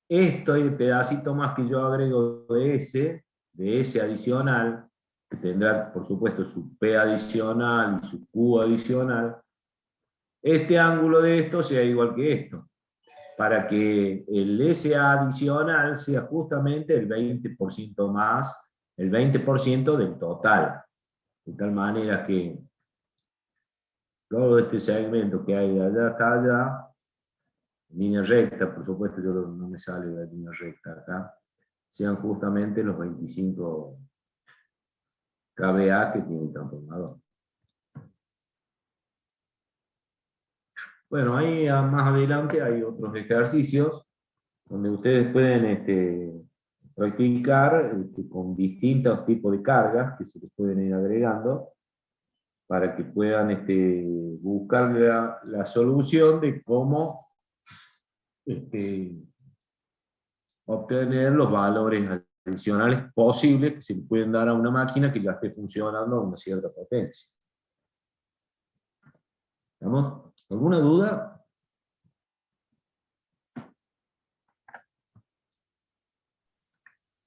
esto y el pedacito más que yo agrego de ese adicional, que tendrá por supuesto su P adicional y su Q adicional, este ángulo de esto sea igual que esto, para que el SA adicional sea justamente el 20% más, el 20% del total, de tal manera que todo este segmento que hay de allá hasta allá, línea recta, por supuesto yo no me sale de la línea recta acá, sean justamente los 25 kVA que tiene el transformador. Bueno, ahí más adelante hay otros ejercicios donde ustedes pueden practicar con distintos tipos de cargas que se les pueden ir agregando para que puedan buscar la solución de cómo obtener los valores adicionales posibles que se le pueden dar a una máquina que ya esté funcionando a una cierta potencia. ¿Estamos? ¿Alguna duda?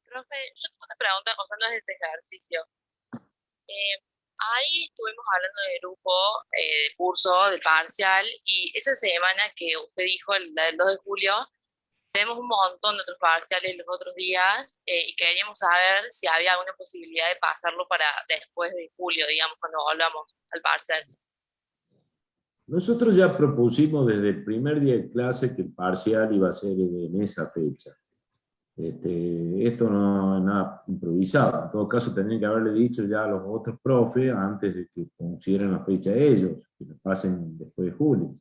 Profe, yo tengo una pregunta usando este ejercicio. Ahí estuvimos hablando del grupo, del curso, del parcial, y esa semana que usted dijo, la del 2 de julio, tenemos un montón de otros parciales los otros días, y queríamos saber si había alguna posibilidad de pasarlo para después de julio, digamos, cuando volvamos al parcial. Nosotros ya propusimos desde el primer día de clase que el parcial iba a ser en esa fecha. Esto no es nada improvisado. En todo caso, tendrían que haberle dicho ya a los otros profes antes de que consideren la fecha ellos, que lo pasen después de julio.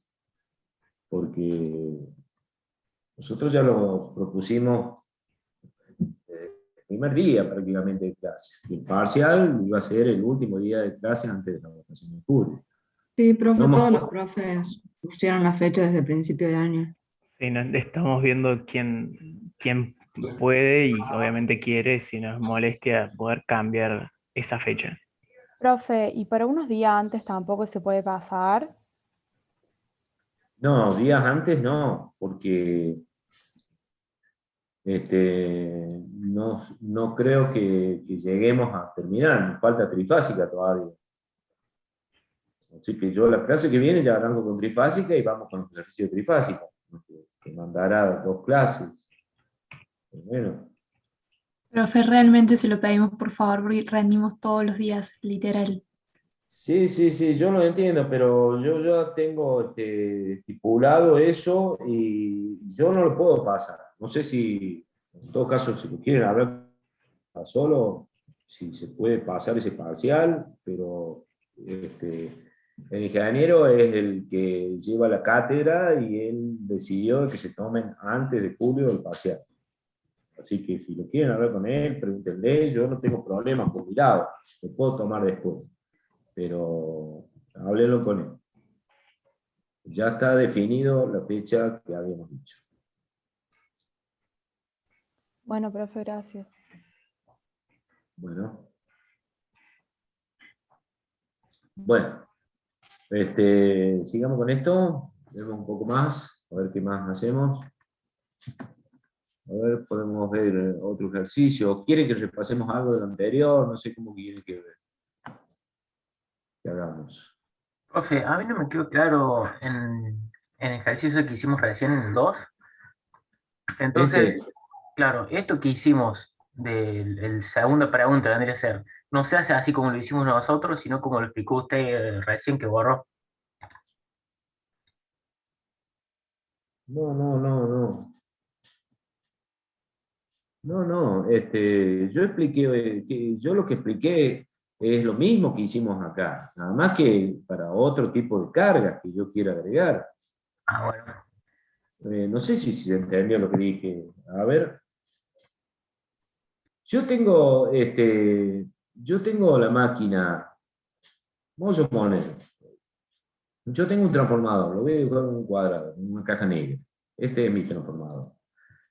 Porque nosotros ya lo propusimos el primer día prácticamente de clase. El parcial iba a ser el último día de clase antes de la vacación de julio. Sí, profe, No todos más- los profes pusieron la fecha desde el principio de año. Sí, estamos viendo quién puede y obviamente quiere, si no es molestia, poder cambiar esa fecha. Profe, ¿y para unos días antes tampoco se puede pasar? No, días antes no, porque no creo que lleguemos a terminar, nos falta trifásica todavía. Así que yo la clase que viene ya arranco con trifásica y vamos con el ejercicio de trifásica, que mandará 2 clases. Pero bueno, Profe, realmente se lo pedimos por favor porque rendimos todos los días, literal. sí, yo lo entiendo, pero yo ya tengo estipulado eso y yo no lo puedo pasar. No sé si, en todo caso, si lo quieren hablar solo, si se puede pasar ese parcial, pero el ingeniero es el que lleva la cátedra y él decidió que se tomen antes de julio el parcial. Así que si lo quieren hablar con él, pregúntenle, yo no tengo problema por mi lado, lo puedo tomar después. Pero háblenlo con él. Ya está definido la fecha que habíamos dicho. Bueno, profe, gracias. Bueno. Bueno. Sigamos con esto. Vemos un poco más. A ver qué más hacemos. A ver, podemos ver otro ejercicio. ¿Quiere que repasemos algo de lo anterior? No sé cómo quiere que hagamos. Profe, a mí no me quedó claro en el ejercicio que hicimos recién en el 2. Entonces, claro, esto que hicimos de la segunda pregunta vendría a ser, no se hace así como lo hicimos nosotros, sino como lo explicó usted recién que borró. No. Yo expliqué, yo lo que expliqué es lo mismo que hicimos acá, nada más que para otro tipo de cargas que yo quiero agregar. Ah, bueno. No sé si se entendió lo que dije. A ver. Yo tengo la máquina, vamos a suponer, yo tengo un transformador, lo voy a dibujar en un cuadrado, en una caja negra. Este es mi transformador.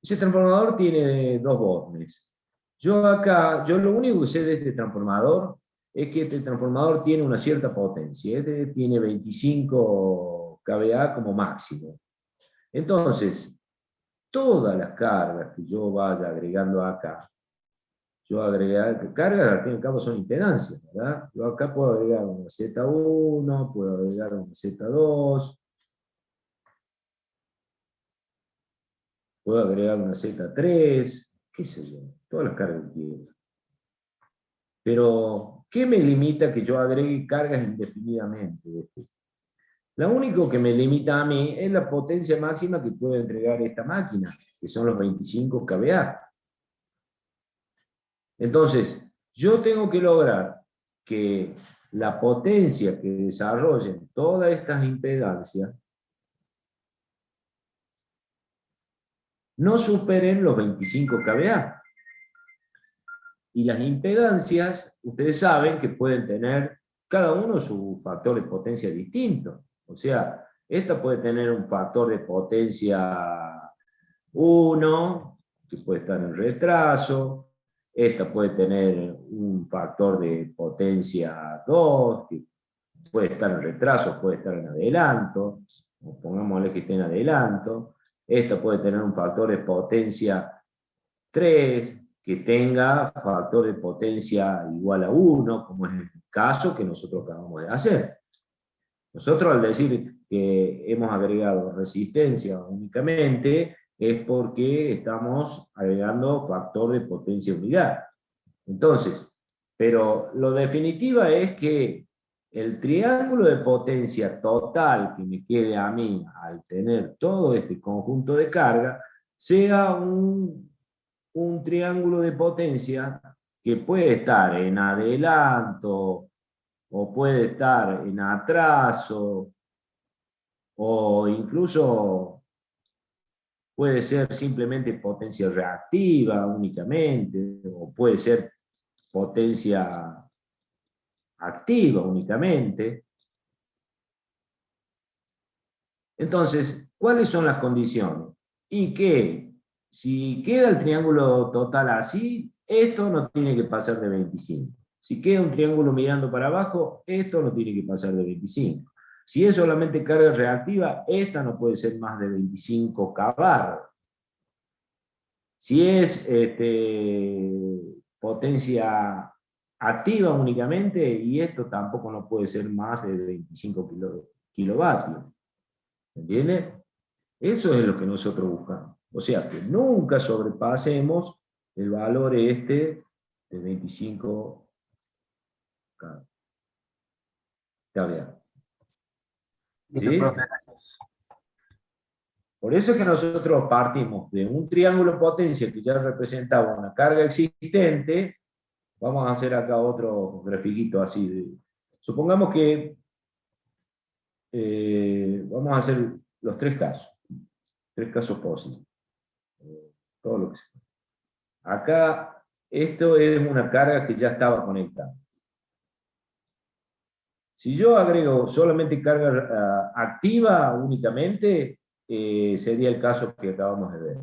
Ese transformador tiene 2 bornes. Yo lo único que sé de este transformador es que este transformador tiene una cierta potencia. Este tiene 25 kVA como máximo. Entonces, todas las cargas que yo vaya agregando acá, yo agregar cargas, al fin y al cabo son impedancias, ¿verdad? Yo acá puedo agregar una Z1, puedo agregar una Z2, puedo agregar una Z3, qué sé yo, todas las cargas que quiera. Pero, ¿qué me limita que yo agregue cargas indefinidamente? Lo único que me limita a mí es la potencia máxima que puede entregar esta máquina, que son los 25 kVA. Entonces, yo tengo que lograr que la potencia que desarrollen todas estas impedancias no superen los 25 kVA. Y las impedancias, ustedes saben que pueden tener cada uno su factor de potencia distinto. O sea, esta puede tener un factor de potencia 1, que puede estar en retraso. Esta puede tener un factor de potencia 2, que puede estar en retraso, puede estar en adelanto. O pongámosle que esté en adelanto. Esta puede tener un factor de potencia 3, que tenga factor de potencia igual a 1, como es el caso que nosotros acabamos de hacer. Nosotros, al decir que hemos agregado resistencia únicamente, es porque estamos agregando factor de potencia unidad. Entonces, pero lo definitiva es que el triángulo de potencia total que me quede a mí al tener todo este conjunto de carga sea un triángulo de potencia que puede estar en adelanto, o puede estar en atraso, o incluso puede ser simplemente potencia reactiva únicamente, o puede ser potencia activa únicamente. Entonces, ¿cuáles son las condiciones? Y que si queda el triángulo total así, esto no tiene que pasar de 25. Si queda un triángulo mirando para abajo, esto no tiene que pasar de 25. Si es solamente carga reactiva, esta no puede ser más de 25 kVA. Si es potencia activa únicamente, y esto tampoco no puede ser más de 25 kilovatios. ¿Entiende? Eso es lo que nosotros buscamos. O sea, que nunca sobrepasemos el valor de 25 kVA. ¿Sí? Por eso es que nosotros partimos de un triángulo potencia que ya representaba una carga existente. Vamos a hacer acá otro grafiquito así. Supongamos que vamos a hacer los tres casos posibles. Todo lo que sea. Acá, esto es una carga que ya estaba conectada. Si yo agrego solamente carga activa únicamente, sería el caso que acabamos de ver.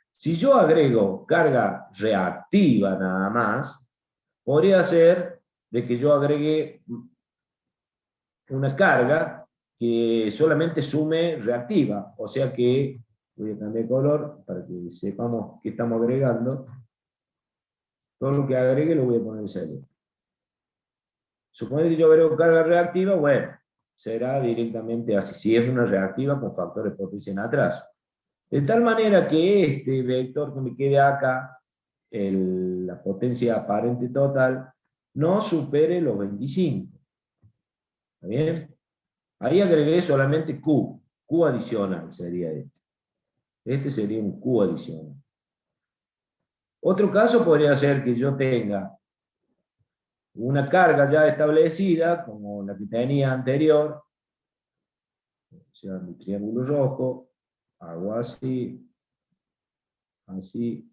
Si yo agrego carga reactiva nada más, podría ser de que yo agregue una carga que solamente sume reactiva. O sea que, voy a cambiar de color para que sepamos qué estamos agregando. Todo lo que agregue lo voy a poner en cero. Supone que yo agrego carga reactiva, bueno, será directamente así. Si es una reactiva con factores de potencia en atraso. De tal manera que este vector que me quede acá, la potencia aparente total, no supere los 25. ¿Está bien? Ahí agregué solamente Q. Q adicional sería este. Este sería un Q adicional. Otro caso podría ser que yo tenga una carga ya establecida, como la que tenía anterior, o sea, mi triángulo rojo, hago así, así.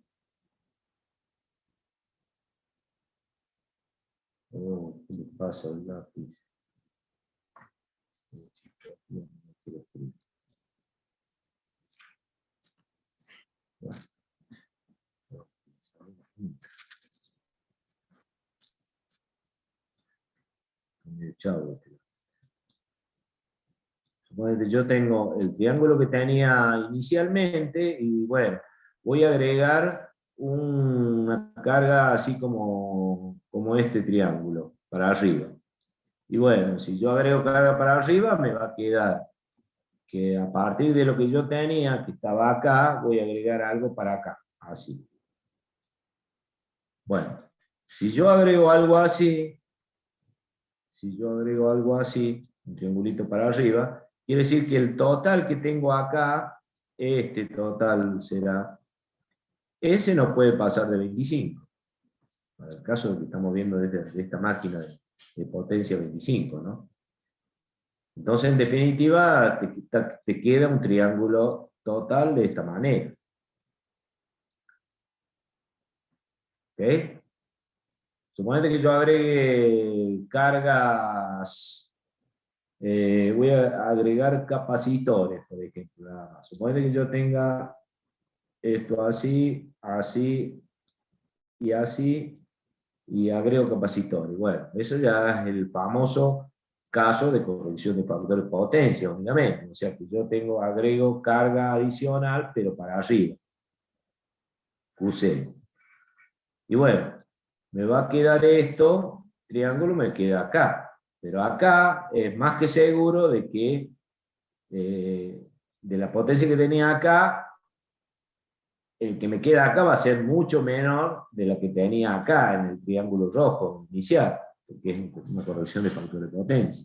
Oh, ¿qué le pasa al lápiz? Chau. Suponete, yo tengo el triángulo que tenía inicialmente y bueno, voy a agregar una carga así como este triángulo para arriba. Y bueno, si yo agrego carga para arriba, me va a quedar que a partir de lo que yo tenía, que estaba acá, voy a agregar algo para acá, así. Bueno, si yo agrego algo así, un triangulito para arriba, quiere decir que el total que tengo acá, este total será, ese no puede pasar de 25. para el caso que estamos viendo de esta máquina de potencia 25, ¿no? Entonces, en definitiva, te queda un triángulo total de esta manera. ¿Ok? Suponete que yo agregue cargas, voy a agregar capacitores, por ejemplo. Suponete que yo tenga esto así, así y así, y agrego capacitores. Bueno, eso ya es el famoso caso de corrección de factor de potencia, obviamente. O sea que yo agrego carga adicional, pero para arriba. QC. Y bueno, me va a quedar esto, triángulo me queda acá. Pero acá es más que seguro de que de la potencia que tenía acá, el que me queda acá va a ser mucho menor de la que tenía acá en el triángulo rojo inicial, porque es una corrección de factor de potencia.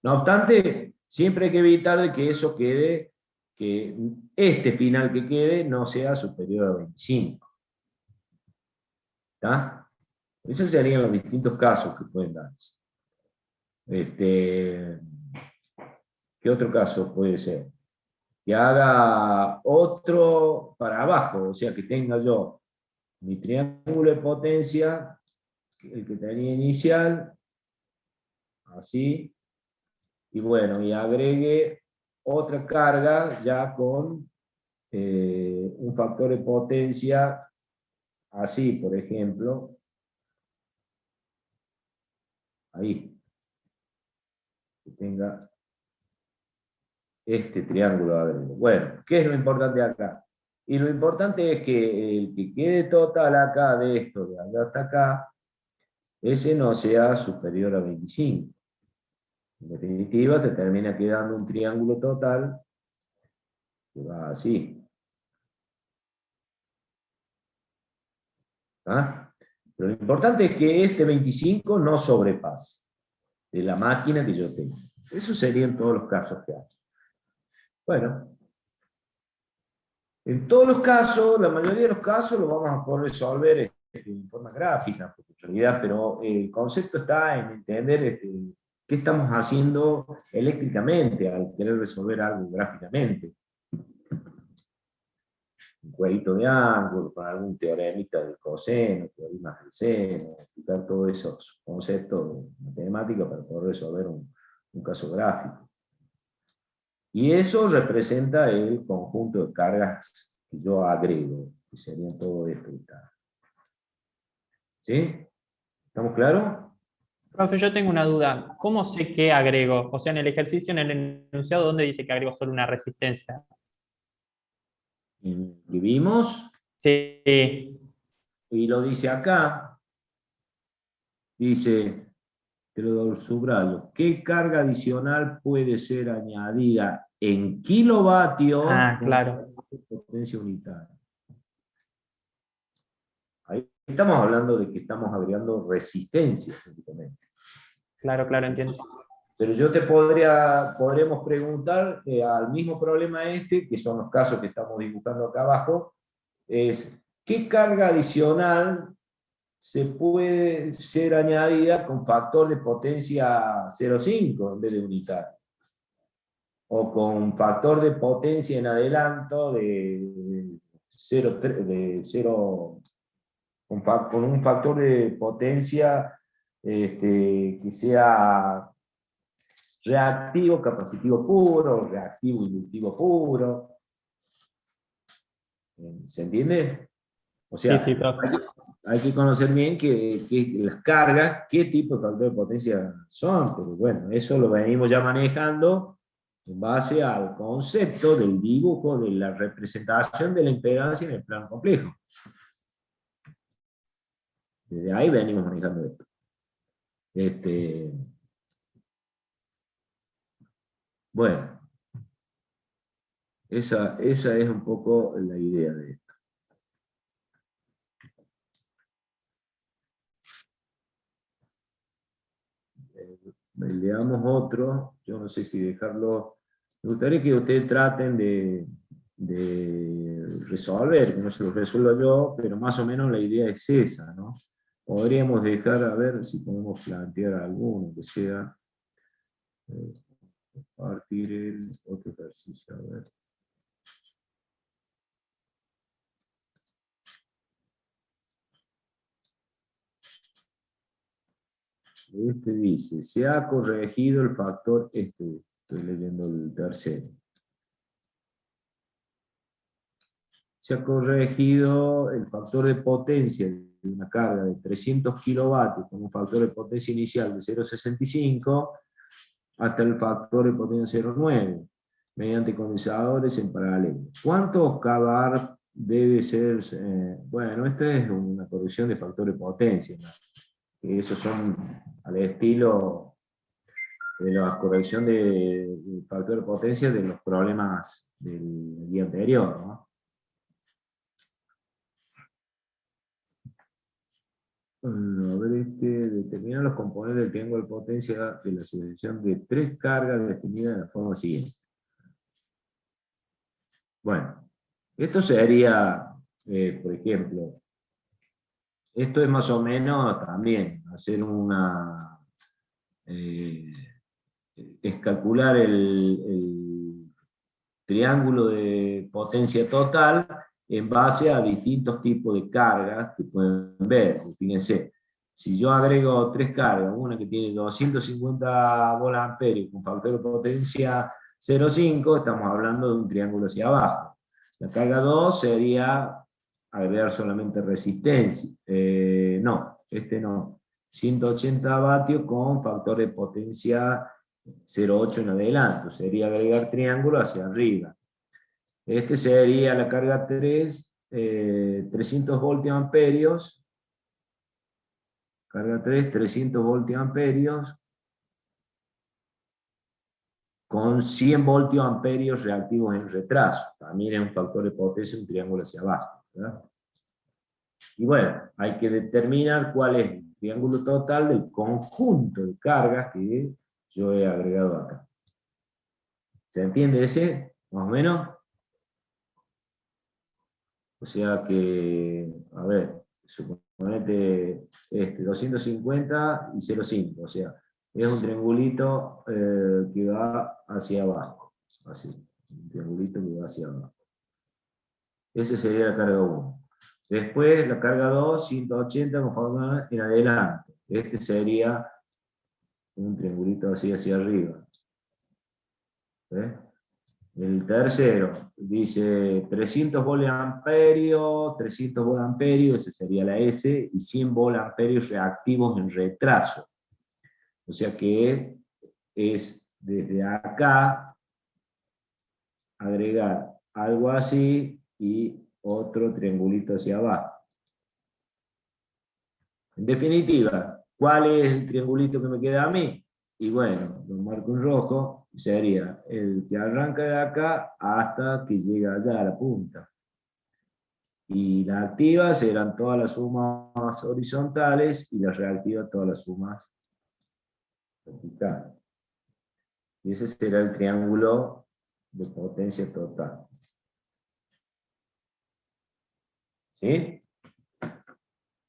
No obstante, siempre hay que evitar de que eso quede, que este final que quede no sea superior a 25. ¿Está? Esos serían los distintos casos que pueden darse. ¿Qué otro caso puede ser? Que haga otro para abajo, o sea, que tenga yo mi triángulo de potencia, el que tenía inicial, así, y bueno, y agregue otra carga ya con un factor de potencia, así, por ejemplo, ahí, que tenga este triángulo agrego. Bueno, ¿qué es lo importante acá? Y lo importante es que el que quede total acá de esto, de allá hasta acá, ese no sea superior a 25. En definitiva, te termina quedando un triángulo total que va así. ¿Ah? Pero lo importante es que este 25 no sobrepase de la máquina que yo tengo. Eso serían todos los casos que hace. Bueno, en todos los casos, la mayoría de los casos lo vamos a poder resolver en forma gráfica, porque en realidad, pero el concepto está en entender qué estamos haciendo eléctricamente al querer resolver algo gráficamente. Un cuadrito de ángulo, para algún teoremita del coseno, teoremas del seno, explicar todos esos conceptos matemáticos para poder resolver un caso gráfico. Y eso representa el conjunto de cargas que yo agrego, que serían todo esto. ¿Sí? ¿Estamos claros? Profe, yo tengo una duda. ¿Cómo sé qué agrego? O sea, en el ejercicio, en el enunciado, ¿dónde dice que agrego solo una resistencia? Vivimos. Sí. Y lo dice acá. Dice, te lo subrayo, ¿qué carga adicional puede ser añadida en kilovatios claro. con potencia unitaria? Ahí estamos hablando de que estamos agregando resistencia, prácticamente. Claro, claro, entiendo. Pero yo podremos preguntar al mismo problema que son los casos que estamos dibujando acá abajo, es ¿qué carga adicional se puede ser añadida con factor de potencia 0,5 en vez de unitario? O con factor de potencia en adelanto de 0, con un factor de potencia que sea reactivo, capacitivo puro, reactivo, inductivo puro. ¿Se entiende? O sea, sí, profe. hay que conocer bien que las cargas, qué tipo de factor de potencia son, pero bueno, eso lo venimos ya manejando en base al concepto del dibujo, de la representación de la impedancia en el plano complejo. Desde ahí venimos manejando esto. Bueno, esa es un poco la idea de esto. Leamos otro, yo no sé si dejarlo. Me gustaría que ustedes traten de resolver, que no se lo resuelva yo, pero más o menos la idea es esa, ¿no? podríamos dejar a ver si podemos plantear alguno que sea partir el otro ejercicio. A ver. Este dice, se ha corregido el factor, estoy leyendo el tercero. Se ha corregido el factor de potencia de una carga de 300 kilovatios con un factor de potencia inicial de 0,65 hasta el factor de potencia 0,9 mediante condensadores en paralelo. ¿Cuántos kVAR debe ser? Bueno, esta es una corrección de factor de potencia, ¿no? Esos son al estilo de la corrección de factor de potencia de los problemas del día anterior, ¿no? A ver, determina los componentes del triángulo de potencia de la asociación de tres cargas definidas de la forma siguiente. Bueno, esto sería, por ejemplo, esto es más o menos también hacer una, es calcular el triángulo de potencia total en base a distintos tipos de cargas que pueden ver. Fíjense, si yo agrego tres cargas, una que tiene 250 volt-amperios con factor de potencia 0,5, estamos hablando de un triángulo hacia abajo. La carga 2 sería agregar solamente resistencia. No, no. 180 vatios con factor de potencia 0,8 en adelante. Sería agregar triángulo hacia arriba. Este sería la carga 3, 300 voltiamperios. Carga 3, 300 voltiamperios con 100 voltiamperios reactivos en retraso. También es un factor de potencia, un triángulo hacia abajo, ¿verdad? Y bueno, hay que determinar cuál es el triángulo total del conjunto de cargas que yo he agregado acá. ¿Se entiende ese? Más o menos. O sea que, a ver, suponete 250 y 0,5. O sea, es un triangulito que va hacia abajo. Así, un triangulito que va hacia abajo. Ese sería la carga 1. Después la carga 2, 180 con forma en adelante. Este sería un triangulito así hacia arriba. ¿Ves? El tercero dice 300 volt-amperios, 300 volt-amperios, ese sería la S, y 100 volt-amperios reactivos en retraso. O sea que es desde acá agregar algo así y otro triangulito hacia abajo. En definitiva, ¿cuál es el triangulito que me queda a mí? Y bueno, lo marco en rojo, sería el que arranca de acá hasta que llega allá a la punta. Y las activas serán todas las sumas horizontales y las reactivas todas las sumas verticales. Y ese será el triángulo de potencia total. ¿Sí?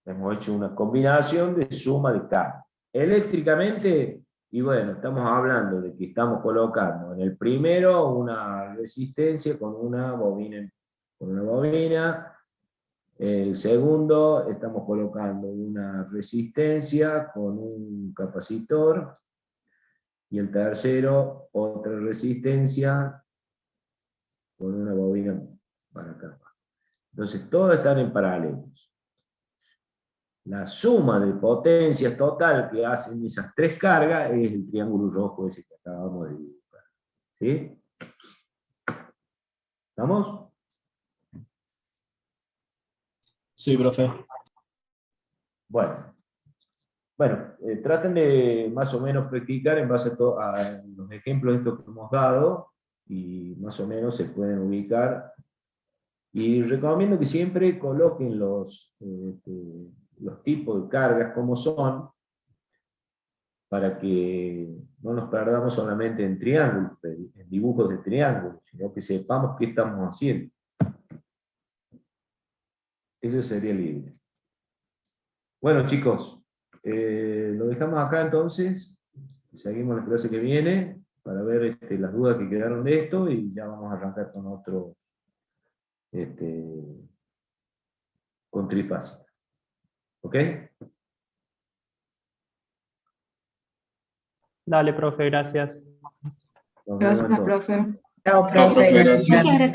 Hemos hecho una combinación de suma de carga. Eléctricamente, y bueno, estamos hablando de que estamos colocando en el primero una resistencia con una bobina. El segundo, estamos colocando una resistencia con un capacitor. Y el tercero, otra resistencia con una bobina para acá. Entonces, todos están en paralelos. La suma de potencias total que hacen esas tres cargas es el triángulo rojo ese que acabamos de dibujar. ¿Sí? ¿Estamos? Sí, profe. Bueno, traten de más o menos practicar en base a los ejemplos estos que hemos dado y más o menos se pueden ubicar. Y recomiendo que siempre coloquen los tipos de cargas como son, para que no nos perdamos solamente en triángulos, en dibujos de triángulos, sino que sepamos qué estamos haciendo. Eso sería libre. Bueno, chicos, lo dejamos acá entonces. Seguimos la clase que viene para ver las dudas que quedaron de esto y ya vamos a arrancar con otro, con trifásica. ¿Ok? Dale, profe, gracias. Nos vemos Gracias, entonces. profe. Chao, profe, gracias. Muchas gracias.